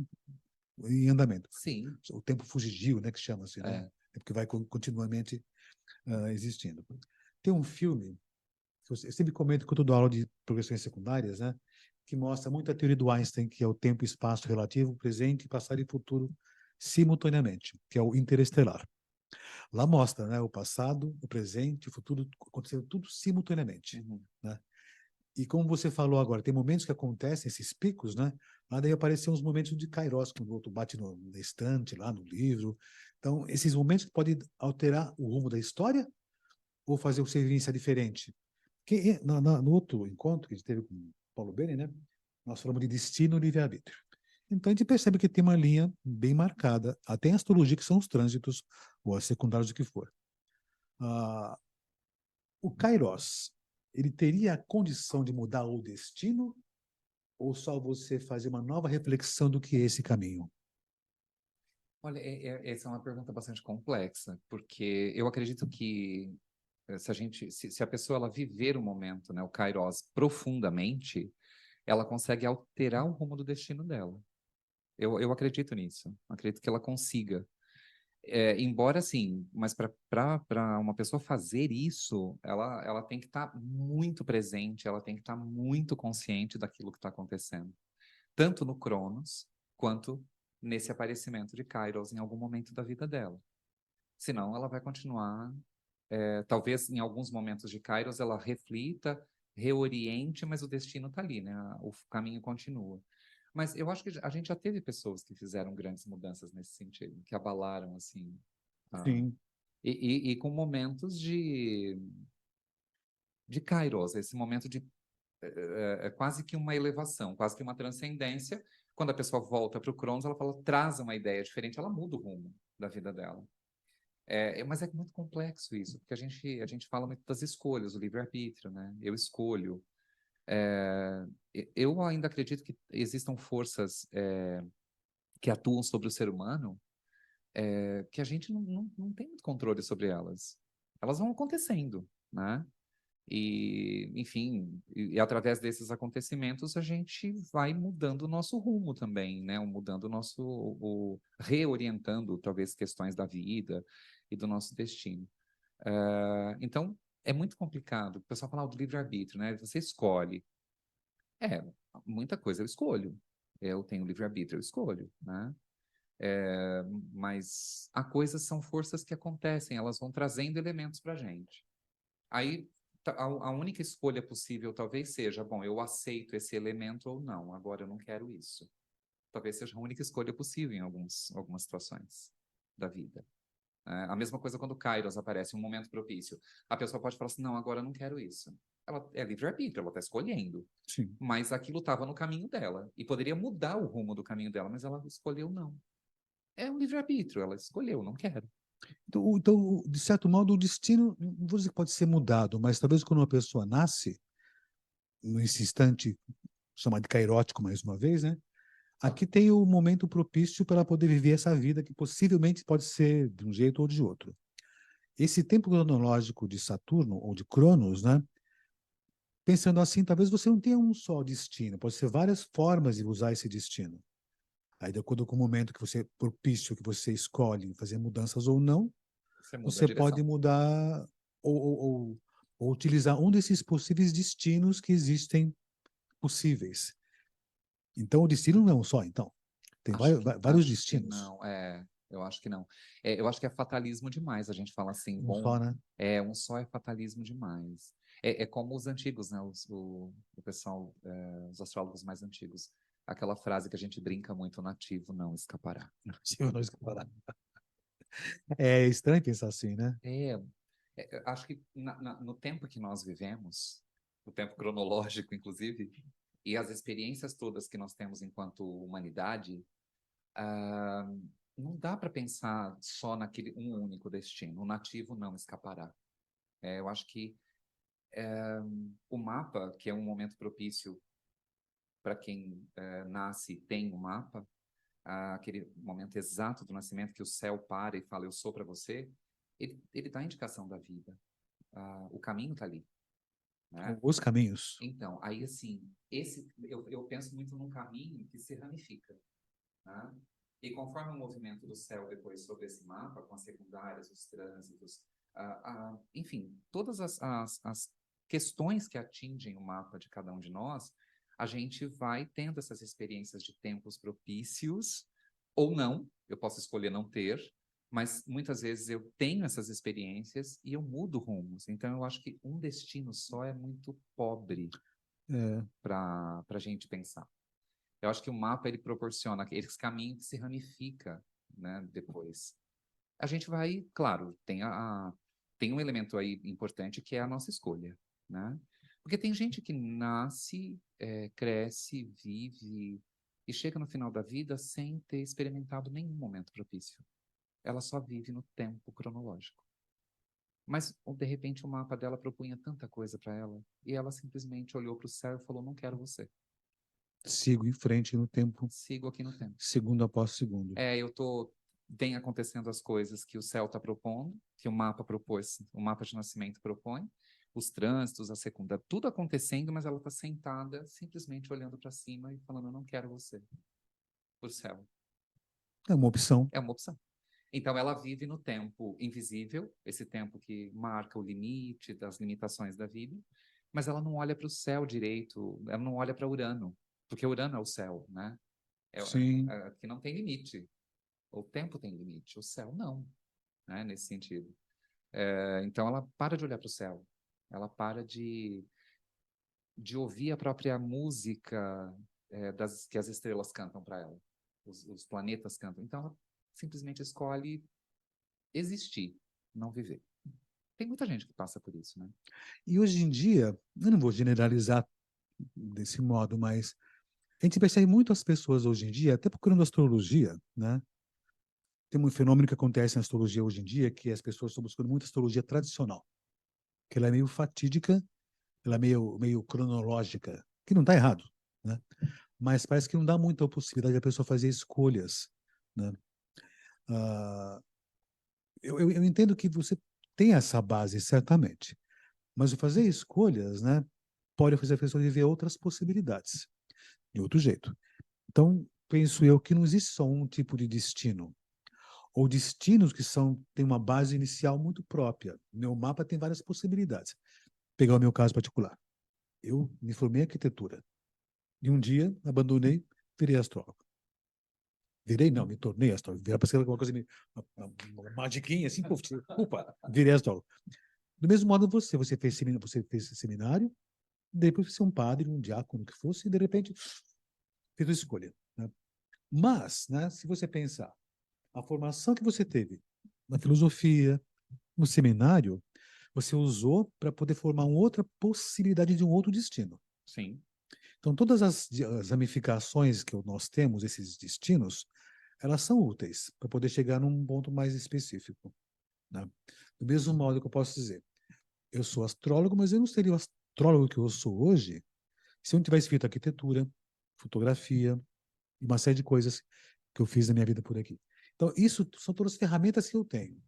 em andamento. Sim. O tempo fugitivo, né, que chama-se, né? É porque vai continuamente existindo. Tem um filme, que eu sempre comento quando eu dou aula de progressões secundárias, né, que mostra muito a teoria do Einstein, que é o tempo e espaço relativo, presente, passado e futuro simultaneamente, que é o Interestelar. Lá mostra, né, o passado, o presente, o futuro acontecendo tudo simultaneamente, Uhum. né? E como você falou agora, tem momentos que acontecem esses picos, né? Lá daí aparecem uns momentos de Kairos, quando o outro bate na estante, lá no livro. Então, esses momentos podem alterar o rumo da história ou fazer você iniciar diferente. Que, no outro encontro que a gente teve com o Paulo Beni, né? Nós falamos de destino e livre-arbítrio. Então, a gente percebe que tem uma linha bem marcada, até em astrologia, que são os trânsitos, ou as secundárias, o que for. O Kairos, ele teria a condição de mudar o destino ou só você fazer uma nova reflexão do que é esse caminho? Olha, essa é uma pergunta bastante complexa, porque eu acredito que se a pessoa ela viver o momento, né, o Kairos, profundamente, ela consegue alterar o rumo do destino dela. Eu acredito nisso. Acredito que ela consiga. Embora, assim, mas para uma pessoa fazer isso, ela tem que estar muito presente, ela tem que estar muito consciente daquilo que está acontecendo. Tanto no Cronos, quanto nesse aparecimento de Kairos em algum momento da vida dela. Senão, ela vai continuar. Talvez em alguns momentos de Kairos ela reflita, reoriente, mas o destino está ali, né? O caminho continua. Mas eu acho que a gente já teve pessoas que fizeram grandes mudanças nesse sentido, que abalaram, assim, Sim. e com momentos de Kairos, esse momento de quase que uma elevação, quase que uma transcendência. Quando a pessoa volta para o Cronos, ela fala, traz uma ideia diferente, ela muda o rumo da vida dela. Mas é muito complexo isso, porque a gente fala muito das escolhas, o livre-arbítrio, né? Eu escolho. Eu ainda acredito que existam forças que atuam sobre o ser humano que a gente não tem muito controle sobre elas. Elas vão acontecendo, né? E, enfim, e através desses acontecimentos a gente vai mudando o nosso rumo também, né? Mudando reorientando talvez questões da vida e do nosso destino. Então, é muito complicado. O pessoal fala do livre-arbítrio, né? Você escolhe. Muita coisa eu escolho. Eu tenho livre-arbítrio, eu escolho, né? Mas há coisas são forças que acontecem, elas vão trazendo elementos para a gente. Aí a única escolha possível talvez seja, bom, eu aceito esse elemento ou não, agora eu não quero isso. Talvez seja a única escolha possível em algumas situações da vida. A mesma coisa quando o Kairos aparece, um momento propício. A pessoa pode falar assim, não, agora eu não quero isso. Ela é livre-arbítrio, ela está escolhendo. Sim. Mas aquilo estava no caminho dela. E poderia mudar o rumo do caminho dela, mas ela escolheu não. É um livre-arbítrio, ela escolheu, não quero. Então, de certo modo, o destino, não vou dizer que pode ser mudado, mas talvez quando uma pessoa nasce, nesse instante chamado de kairótico, mais uma vez, né? aqui tem o momento propício para ela poder viver essa vida que possivelmente pode ser de um jeito ou de outro. Esse tempo cronológico de Saturno, ou de Cronos, né? Pensando assim, talvez você não tenha um só destino, pode ser várias formas de usar esse destino. Aí, de acordo com o momento que você propício, que você escolhe fazer mudanças ou não, Você muda a você pode direção. mudar ou utilizar um desses possíveis destinos que existem possíveis. Então, o destino não é um só, então. Tem vários Acho que destinos. não, eu acho que não. Eu acho que é fatalismo demais a gente fala assim, Um bom, só, né? um só é fatalismo demais. É como os antigos, né? O pessoal, os astrólogos mais antigos. Aquela frase que a gente brinca muito, o nativo não escapará. Se eu não escalar. É estranho pensar assim, né? Eu acho que no tempo que nós vivemos, o tempo cronológico, inclusive, e as experiências todas que nós temos enquanto humanidade, ah, não dá para pensar só naquele um único destino. O nativo não escapará. Eu acho que o mapa, que é um momento propício para quem nasce e tem um mapa, aquele momento exato do nascimento que o céu para e fala, eu sou para você, ele dá a indicação da vida. O caminho está ali, né? Os caminhos. Então, aí assim, eu penso muito num caminho que se ramifica, né? E conforme o movimento do céu depois sobre esse mapa, com as secundárias, os trânsitos, enfim, todas as questões que atingem o mapa de cada um de nós, a gente vai tendo essas experiências de tempos propícios, ou não, eu posso escolher não ter, mas muitas vezes eu tenho essas experiências e eu mudo rumos. Então, eu acho que um destino só é muito pobre É, para a gente pensar. Eu acho que o mapa ele proporciona esse caminho que se ramifica, né, depois. A gente vai, claro, tem um elemento aí importante que é a nossa escolha, né? Porque tem gente que nasce, cresce, vive e chega no final da vida sem ter experimentado nenhum momento propício. Ela só vive no tempo cronológico. Mas, de repente, o mapa dela propunha tanta coisa para ela e ela simplesmente olhou para o céu e falou: não quero você. sigo em frente no tempo, Sigo aqui no tempo. segundo após segundo. Vem acontecendo as coisas que o céu está propondo, que o mapa propôs, o mapa de nascimento propõe, os trânsitos, a secunda, tudo acontecendo, mas ela está sentada, simplesmente olhando para cima e falando: eu não quero você. O céu. É uma opção. É uma opção. Então, ela vive no tempo invisível, esse tempo que marca o limite das limitações da vida, mas ela não olha para o céu direito, ela não olha para Urano, porque Urano é o céu, né? Sim. Que não tem limite. O tempo tem limite, o céu não, né? Nesse sentido. Então, ela para de olhar para o céu, ela para de ouvir a própria música que as estrelas cantam para ela, os planetas cantam. Então, ela simplesmente escolhe existir, não viver. Tem muita gente que passa por isso, né? E hoje em dia, eu não vou generalizar desse modo, mas a gente percebe muito as pessoas hoje em dia, até procurando astrologia, né? Tem um fenômeno que acontece na astrologia hoje em dia, que as pessoas estão buscando muito astrologia tradicional, que ela é meio fatídica, ela é meio cronológica, que não está errado, né? Mas parece que não dá muita possibilidade da pessoa fazer escolhas, né? Ah, eu entendo que você tem essa base, certamente, mas o fazer escolhas, né, pode fazer a pessoa viver outras possibilidades, de outro jeito. Então, penso eu que não existe só um tipo de destino, ou destinos que têm uma base inicial muito própria. Meu mapa tem várias possibilidades. Pegar o meu caso particular. Eu me formei em arquitetura. E um dia, abandonei, virei astrólogo. Virei, não, me tornei astrólogo. Virar para ser alguma coisa, uma magiquinha assim, opa, virei astrólogo. Do mesmo modo você fez seminário, depois você é um padre, um diácono, que fosse, e de repente fez a escolha. Né? Mas, né, se você pensar, a formação que você teve na filosofia, no seminário, você usou para poder formar uma outra possibilidade de um outro destino. Sim. Então, todas as ramificações que nós temos, esses destinos, elas são úteis para poder chegar num ponto mais específico. Né? Do mesmo modo que eu posso dizer, eu sou astrólogo, mas eu não seria o astrólogo que eu sou hoje se eu não tivesse feito arquitetura, fotografia, e uma série de coisas que eu fiz na minha vida por aqui. Então, isso são todas as ferramentas que eu tenho.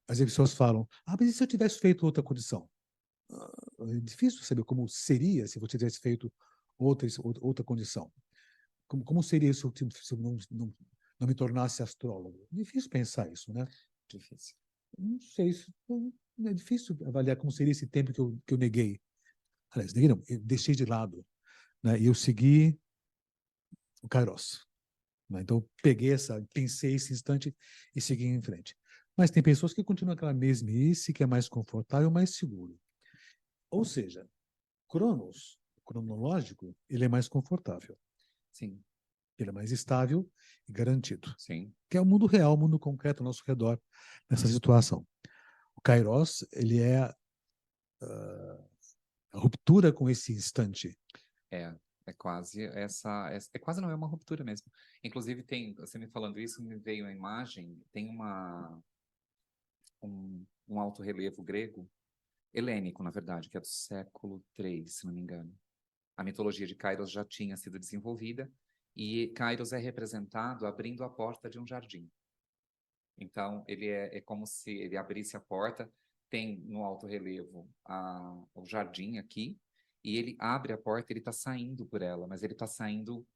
As pessoas falam, mas e se eu tivesse feito outra condição? É difícil saber como seria se você tivesse feito outra condição. Como seria se eu não me tornasse astrólogo? Difícil pensar isso, né? Difícil. Não sei, é difícil avaliar como seria esse tempo que eu neguei. Aliás, neguei não, eu deixei de lado, né? E eu segui o Kairos. Né? Então, pensei esse instante e segui em frente. Mas tem pessoas que continuam aquela mesmice, que é mais confortável, mais seguro. Ou seja, cronológico, ele é mais confortável. Sim, Ele é mais estável e garantido. sim. Que é o mundo real, o mundo concreto ao nosso redor, nessa situação. O Kairos, ele é a ruptura com esse instante. É quase é quase não é uma ruptura mesmo. Inclusive você me falando isso, me veio a imagem, tem um alto-relevo grego, helênico, na verdade, que é do século III, se não me engano. A mitologia de Kairos já tinha sido desenvolvida e Kairos é representado abrindo a porta de um jardim. Então, ele é como se ele abrisse a porta, tem no alto-relevo o jardim aqui, e ele abre a porta, ele está saindo por ela, mas ele está saindo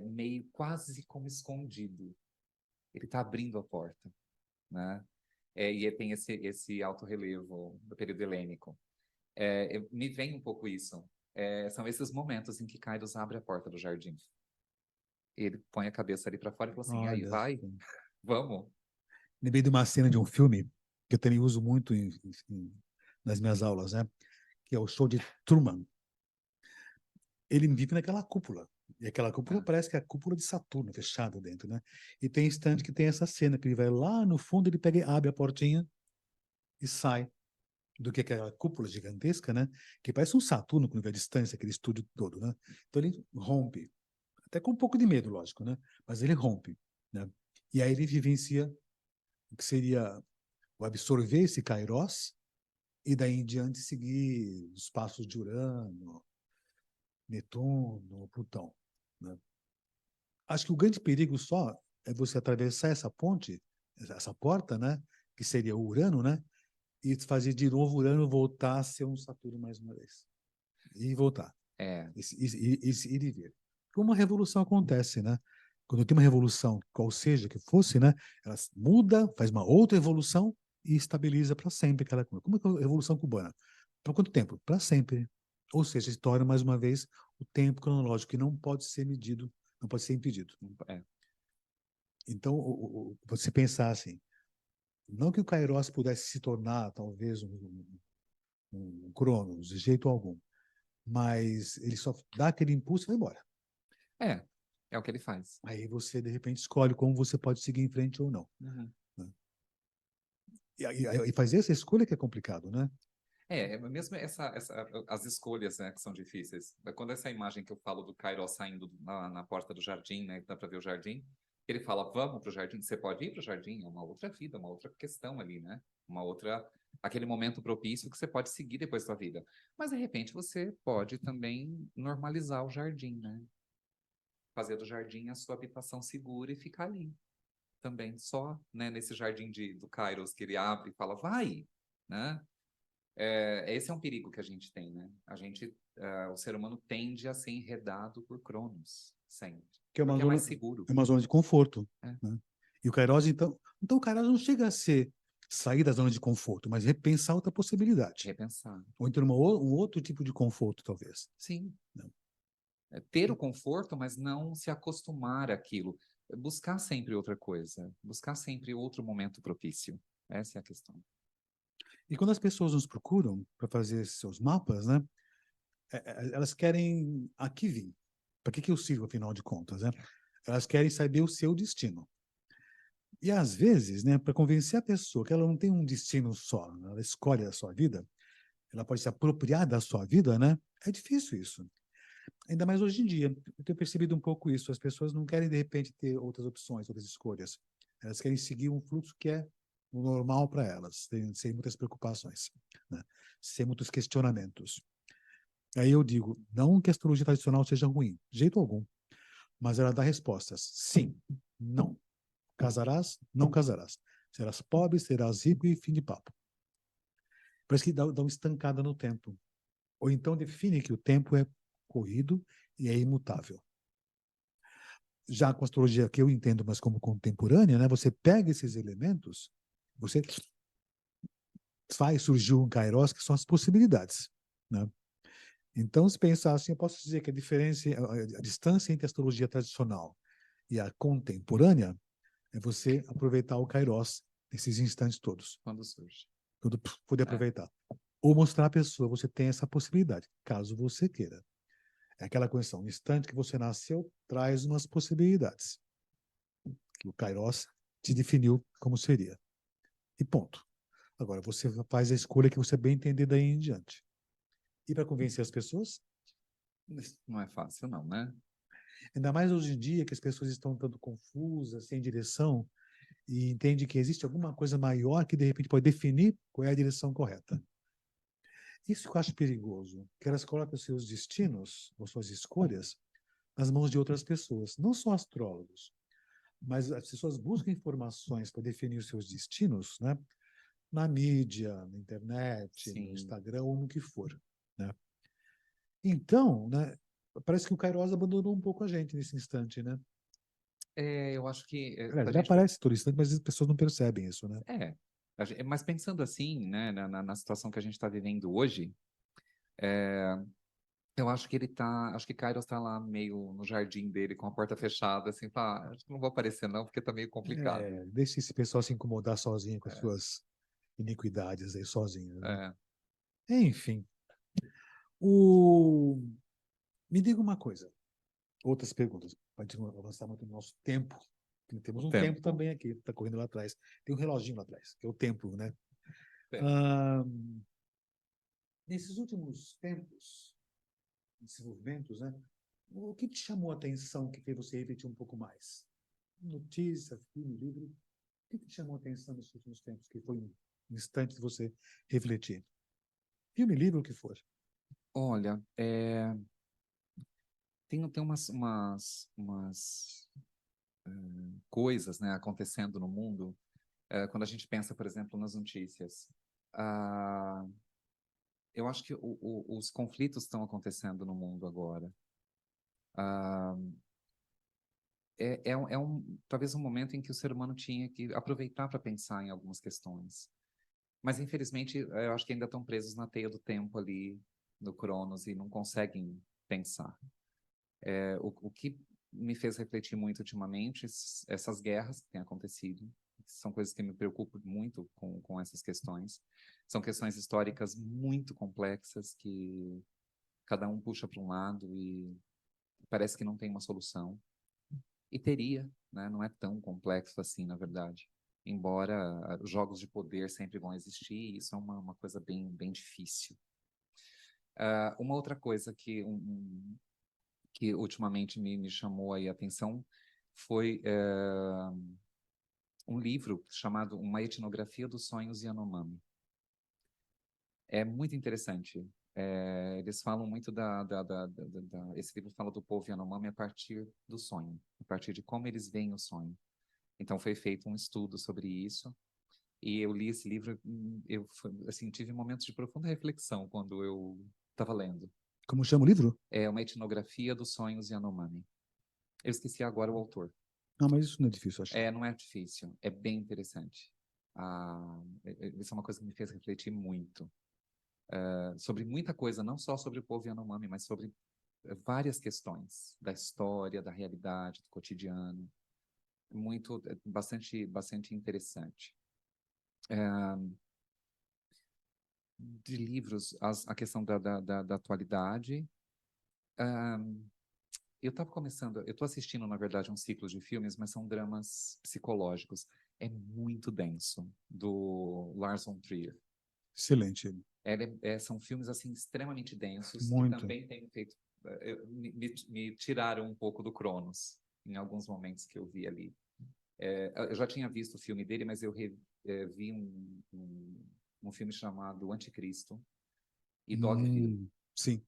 meio quase como escondido. Ele está abrindo a porta, né? E tem esse alto-relevo do período helênico. Me vem um pouco isso. São esses momentos em que Kairos abre a porta do jardim. Ele põe a cabeça ali para fora e fala assim, aí, Olha, vai, vamos. lembrei de uma cena de um filme que eu também uso muito nas minhas aulas, né? Que é o Show de Truman. Ele vive naquela cúpula. E aquela cúpula parece que é a cúpula de Saturno, fechada dentro, né? E tem instante que tem essa cena, que ele vai lá no fundo, ele pega, abre a portinha e sai do que aquela cúpula gigantesca, né? Que parece um Saturno com a distância, aquele estúdio todo, né? Então ele rompe, até com um pouco de medo, lógico, né? Mas ele rompe, né? E aí ele vivencia o que seria o absorver esse Kairos e daí em diante seguir os passos de Urano, Netuno, Plutão, né? Acho que o grande perigo só é você atravessar essa ponte, essa porta, né? Que seria o Urano, né? E fazer de novo o Urano voltar a ser um Saturno mais uma vez. E voltar. É, Ir e vir. Como uma revolução acontece, né? Quando tem uma revolução, qual seja que fosse, né? Ela muda, faz uma outra evolução e estabiliza para sempre aquela coisa. Como é a Revolução Cubana? Por quanto tempo? Para sempre. Ou seja, se torna, mais uma vez, o tempo cronológico que não pode ser medido, não pode ser impedido. é, Então, você pensar assim, não que o Kairos pudesse se tornar, talvez, um Cronos, de jeito algum, mas ele só dá aquele impulso e vai embora. é, é o que ele faz. Aí você, de repente, escolhe como você pode seguir em frente ou não. Uhum. Né? E fazer essa escolha que é complicado, né? Mesmo as escolhas, né, que são difíceis. Quando essa imagem que eu falo do Kairos saindo na porta do jardim, né, dá para ver o jardim, ele fala, vamos para o jardim, você pode ir para o jardim, é uma outra vida, uma outra questão ali, né? Aquele momento propício que você pode seguir depois da vida. Mas, de repente, você pode também normalizar o jardim, né? Fazer do jardim a sua habitação segura e ficar ali. Também só, né, nesse jardim do Kairos que ele abre e fala, vai, né? Esse é um perigo que a gente tem, né? O ser humano tende a ser enredado por Cronos, sempre. Que é Porque é mais seguro. uma zona de conforto. É. Né? E o Kairos, então o Kairos não chega a ser sair da zona de conforto, mas repensar outra possibilidade. Repensar. Ou então um outro tipo de conforto, talvez. Sim. Não. Ter o conforto, mas não se acostumar àquilo. Buscar sempre outra coisa. Buscar sempre outro momento propício. Essa é a questão. E quando as pessoas nos procuram para fazer seus mapas, né? Elas querem aqui vir. Para que eu sirvo, afinal de contas, né? Elas querem saber o seu destino. E às vezes, né, para convencer a pessoa que ela não tem um destino só, né, ela escolhe a sua vida, ela pode se apropriar da sua vida, né? É difícil isso. Ainda mais hoje em dia. Eu tenho percebido um pouco isso. As pessoas não querem, de repente, ter outras opções, outras escolhas. Elas querem seguir um fluxo que é o normal para elas, sem muitas preocupações, né? Sem muitos questionamentos. Aí eu digo, não que a astrologia tradicional seja ruim, de jeito algum. mas ela dá respostas. Sim, não. Casarás, não casarás. Serás pobre, serás rico e fim de papo. Parece que dá uma estancada no tempo. Ou então define que o tempo é corrido e é imutável. Já com a astrologia que eu entendo, mas como contemporânea, né, você pega esses elementos, você faz surgir um kairos, que são as possibilidades. Né? Então, se pensar assim, eu posso dizer que a distância entre a astrologia tradicional e a contemporânea é você aproveitar o kairos nesses instantes todos. Quando surge. Tudo poder aproveitar. Ou mostrar à pessoa, você tem essa possibilidade, caso você queira. É aquela condição, no instante que você nasceu, traz umas possibilidades. Que o kairos te definiu como seria. E ponto. Agora, você faz a escolha que você bem entender daí em diante. E para convencer as pessoas? Não é fácil, não, né? Ainda mais hoje em dia, que as pessoas estão tanto confusas, sem direção, e entendem que existe alguma coisa maior que, de repente, pode definir qual é a direção correta. Isso que eu acho perigoso, que elas colocam os seus destinos, ou suas escolhas, nas mãos de outras pessoas. Não só astrólogos, mas as pessoas buscam informações para definir os seus destinos, né? Na mídia, na internet, no Sim. Instagram ou no que for. Né? Então, né, parece que o Kairos abandonou um pouco a gente nesse instante, né? Eu acho que Aliás, a ele gente aparece todo instante, mas as pessoas não percebem isso, né? mas pensando assim, né, na situação que a gente está vivendo hoje, eu acho que acho que Kairos está lá meio no jardim dele com a porta fechada, assim, fala, acho que não vou aparecer não, porque tá meio complicado. Deixa esse pessoal se incomodar sozinho com as É, suas iniquidades aí, sozinho, né? é. Enfim, o... me diga uma coisa. Outras perguntas. Pode avançar muito no nosso tempo. Temos O um tempo tempo. também aqui, está correndo lá atrás. Tem um reloginho lá atrás, que é o tempo, né? Tempo. Ah, nesses últimos tempos, desenvolvimentos, né? O que te chamou a atenção, que fez você refletir um pouco mais? Notícia, filme, livro? O que te chamou a atenção nesses últimos tempos, que foi um instante de você refletir? Filme, livro, o que for. Olha, tem umas coisas, né, acontecendo no mundo, quando a gente pensa, por exemplo, nas notícias. Ah, eu acho que os conflitos estão acontecendo no mundo agora. Ah, talvez um momento em que o ser humano tinha que aproveitar para pensar em algumas questões. Mas, infelizmente, eu acho que ainda estão presos na teia do tempo ali, no Cronos, e não conseguem pensar. O que me fez refletir muito ultimamente, essas guerras que têm acontecido, são coisas que me preocupam muito com essas questões. São questões históricas muito complexas que cada um puxa para um lado e parece que não tem uma solução. E teria, né? Não é tão complexo assim, na verdade. Embora jogos de poder sempre vão existir, isso é uma coisa bem difícil. Uma outra coisa que ultimamente me chamou aí a atenção foi um livro chamado Uma Etnografia dos Sonhos Yanomami. É muito interessante. Eles falam muito esse livro fala do povo Yanomami a partir do sonho, a partir de como eles veem o sonho. Então foi feito um estudo sobre isso e eu li esse livro, assim, tive momentos de profunda reflexão quando eu estava lendo. Como chama o livro? É Uma Etnografia dos Sonhos Yanomami. Eu esqueci agora o autor. Não, mas isso não é difícil achar. Não é difícil, é bem interessante. Isso é uma coisa que me fez refletir muito sobre muita coisa, não só sobre o povo Yanomami, mas sobre várias questões da história, da realidade, do cotidiano. Bastante interessante. De livros, a questão da atualidade. Eu estou assistindo, na verdade, um ciclo de filmes, mas são dramas psicológicos. É muito denso, do Lars von Trier. Excelente. São filmes, assim, extremamente densos, que Muito. também têm feito... me tiraram um pouco do Cronos, em alguns momentos que eu vi ali. Eu já tinha visto o filme dele, mas eu vi um filme chamado Anticristo e Dogville. Sim.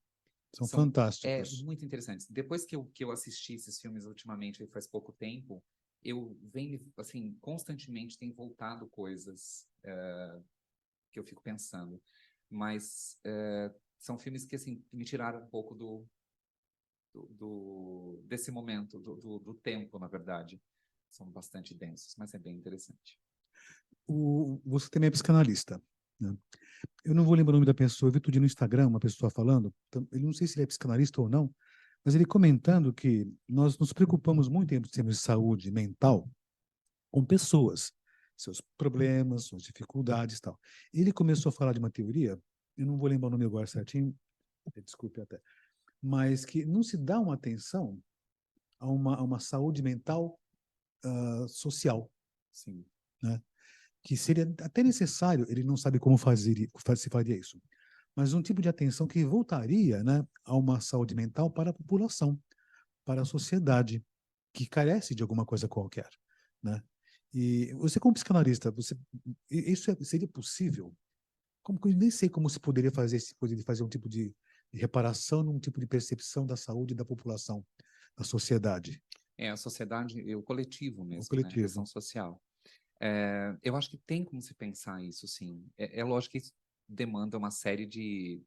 São É fantásticos. muito interessantes. Depois que eu assisti esses filmes ultimamente, faz pouco tempo, eu venho, assim, constantemente tem voltado coisas que eu fico pensando. Mas são filmes que, assim, me tiraram um pouco desse momento, do tempo, na verdade. São bastante densos, mas é bem interessante. Você também é psicanalista, né? Eu não vou lembrar o nome da pessoa, eu vi tudo no Instagram, uma pessoa falando, ele não sei se ele é psicanalista ou não, mas ele comentando que nós nos preocupamos muito em termos de saúde mental com pessoas, seus problemas, suas dificuldades e tal. Ele começou a falar de uma teoria, eu não vou lembrar o nome agora certinho, desculpe até, mas que não se dá uma atenção a uma saúde mental social, Sim. né? Que seria até necessário, ele não sabe como se faria isso, mas um tipo de atenção que voltaria, né, a uma saúde mental para a população, para a sociedade, que carece de alguma coisa qualquer, né? E você como psicanalista, seria possível? Como que eu nem sei como se poderia fazer esse coisa de fazer um tipo de reparação, um tipo de percepção da saúde da população, da sociedade, A sociedade, o coletivo o mesmo, né? A questão coletivo. social. Eu acho que tem como se pensar isso, sim. É lógico que isso demanda uma série de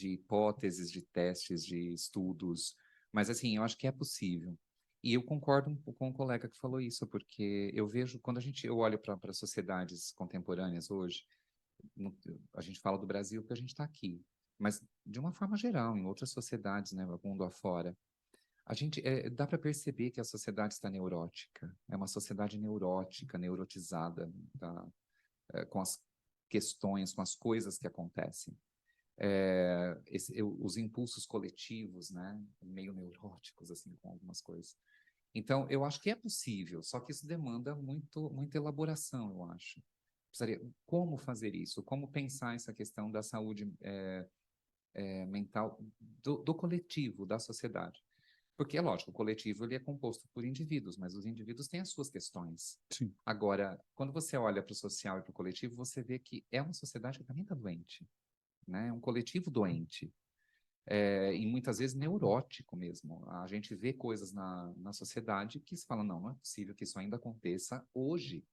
hipóteses, de testes, de estudos, mas, assim, eu acho que é possível. E eu concordo com o colega que falou isso, porque eu vejo, quando eu olho para sociedades contemporâneas hoje, a gente fala do Brasil porque a gente está aqui, mas de uma forma geral, em outras sociedades, né, mundo afora, dá para perceber que a sociedade está neurótica. É uma sociedade neurótica, neurotizada, tá? Com as questões, com as coisas que acontecem. Os impulsos coletivos, né, meio neuróticos, assim, com algumas coisas. Então, eu acho que é possível, só que isso demanda muita elaboração, eu acho. Precisaria, como fazer isso? Como pensar essa questão da saúde mental do coletivo, da sociedade? Porque, é lógico, o coletivo ele é composto por indivíduos, mas os indivíduos têm as suas questões. Sim. Agora, quando você olha para o social e para o coletivo, você vê que é uma sociedade que também está doente, né? É um coletivo doente. E muitas vezes neurótico mesmo. A gente vê coisas na sociedade que se fala, não é possível que isso ainda aconteça hoje,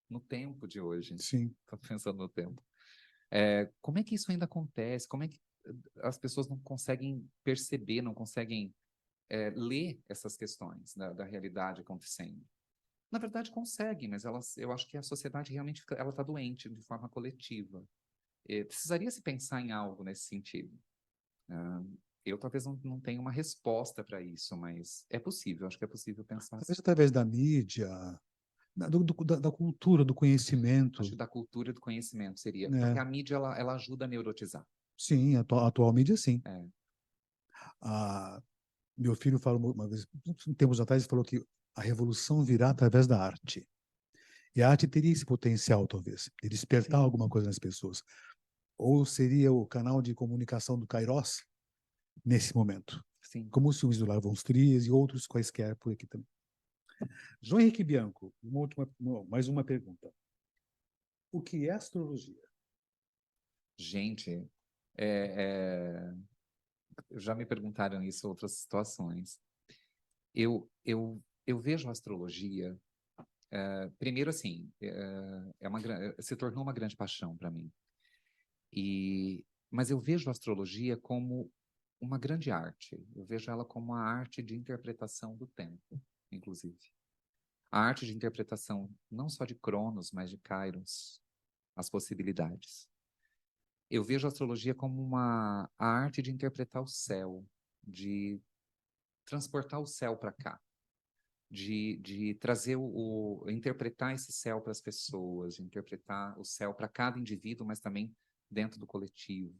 no tempo de hoje. Sim. Estou pensando no tempo. Como é que isso ainda acontece? Como é que as pessoas não conseguem perceber, não conseguem ler essas questões da realidade acontecendo? Na verdade, conseguem, mas eu acho que a sociedade realmente ela está doente de forma coletiva. Precisaria se pensar em algo nesse sentido. Eu talvez não tenha uma resposta para isso, mas é possível, acho que é possível pensar assim. Talvez através da mídia, da cultura, do Acho conhecimento, que da cultura do conhecimento seria, porque né? a mídia ela ajuda a neurotizar. Sim, a atual mídia, sim. É, A, meu filho falou uma vez, tempos atrás, ele falou que a revolução virá através da arte. E a arte teria esse potencial, talvez, de despertar sim, alguma coisa nas pessoas. Ou seria o canal de comunicação do Kairos nesse momento. sim. Como os filmes do Lars von Trier e outros quaisquer por aqui também. João Henrique Bianco, mais uma pergunta. O que é astrologia? Gente, já me perguntaram isso em outras situações. Eu vejo a astrologia, primeiro assim, se tornou uma grande paixão para mim. Mas eu vejo a astrologia como uma grande arte. Eu vejo ela como a arte de interpretação do tempo, inclusive. A arte de interpretação não só de Cronos, mas de Kairos, as possibilidades. Eu vejo a astrologia como a arte de interpretar o céu, de transportar o céu para cá, de trazer interpretar esse céu para as pessoas, de interpretar o céu para cada indivíduo, mas também dentro do coletivo.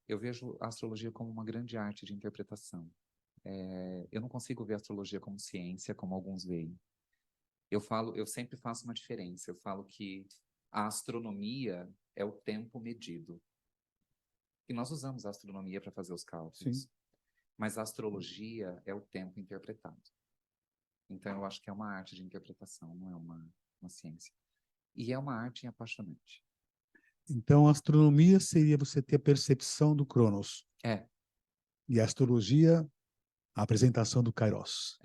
Eu vejo a astrologia como uma grande arte de interpretação. Eu não consigo ver a astrologia como ciência, como alguns veem. Eu sempre faço uma diferença. Eu falo que a astronomia é o tempo medido. E nós usamos a astronomia para fazer os cálculos. Sim. Mas a astrologia é o tempo interpretado. Então, eu acho que é uma arte de interpretação, não é uma ciência. E é uma arte apaixonante. Então, a astronomia seria você ter a percepção do Cronos. É, E a astrologia, a apresentação do Kairos.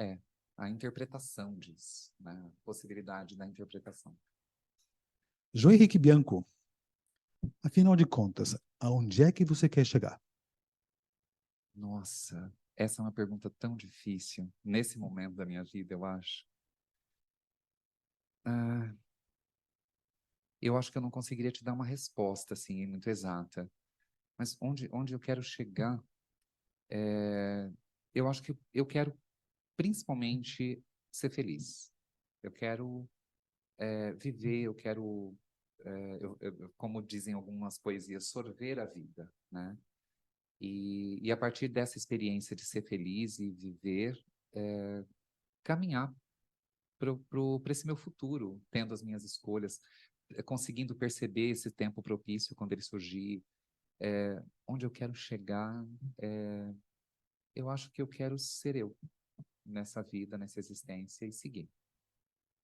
a interpretação disso, né? A possibilidade da interpretação. João Henrique Bianco, afinal de contas, aonde é que você quer chegar? Nossa, essa é uma pergunta tão difícil nesse momento da minha vida, eu acho. Ah, eu acho que eu não conseguiria te dar uma resposta assim muito exata. Mas onde eu quero chegar, eu acho que eu quero principalmente ser feliz. Eu quero viver, eu quero, como dizem algumas poesias, sorver a vida, né? E a partir dessa experiência de ser feliz e viver, caminhar para esse meu futuro, tendo as minhas escolhas, conseguindo perceber esse tempo propício quando ele surgir, onde eu quero chegar, eu acho que eu quero ser eu nessa vida, nessa existência e seguir.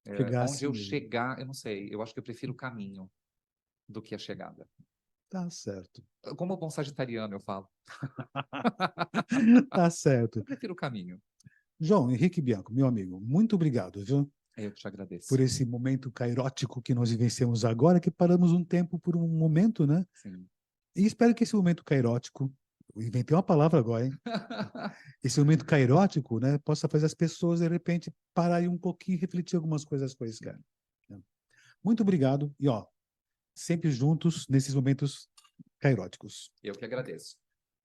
Chegar Onde assim eu mesmo. chegar, eu não sei, eu acho que eu prefiro o caminho do que a chegada. Tá certo. Como bom sagitariano, eu falo. Tá certo. Eu prefiro o caminho. João Henrique Bianco, meu amigo, muito obrigado, viu? Eu que te agradeço. Por esse momento cairótico que nós vivenciamos agora, que paramos um tempo por um momento, né? Sim. E espero que esse momento cairótico, eu inventei uma palavra agora, hein? Esse momento cairótico, né, possa fazer as pessoas, de repente, pararem um pouquinho e refletir algumas coisas com esse cara. Muito obrigado e, ó, sempre juntos nesses momentos cairóticos. Eu que agradeço.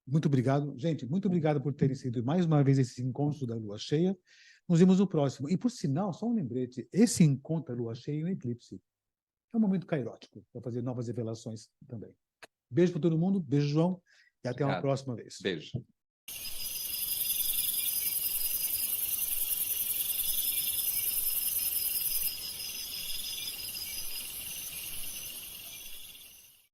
Muito obrigado. Gente, muito obrigado por terem sido mais uma vez esse encontro da Lua Cheia. Nos vemos no próximo. E, por sinal, só um lembrete, esse encontro da Lua Cheia e o eclipse é um momento cairótico para fazer novas revelações também. Beijo para todo mundo, beijo, João, e até uma Obrigado. próxima vez. Beijo.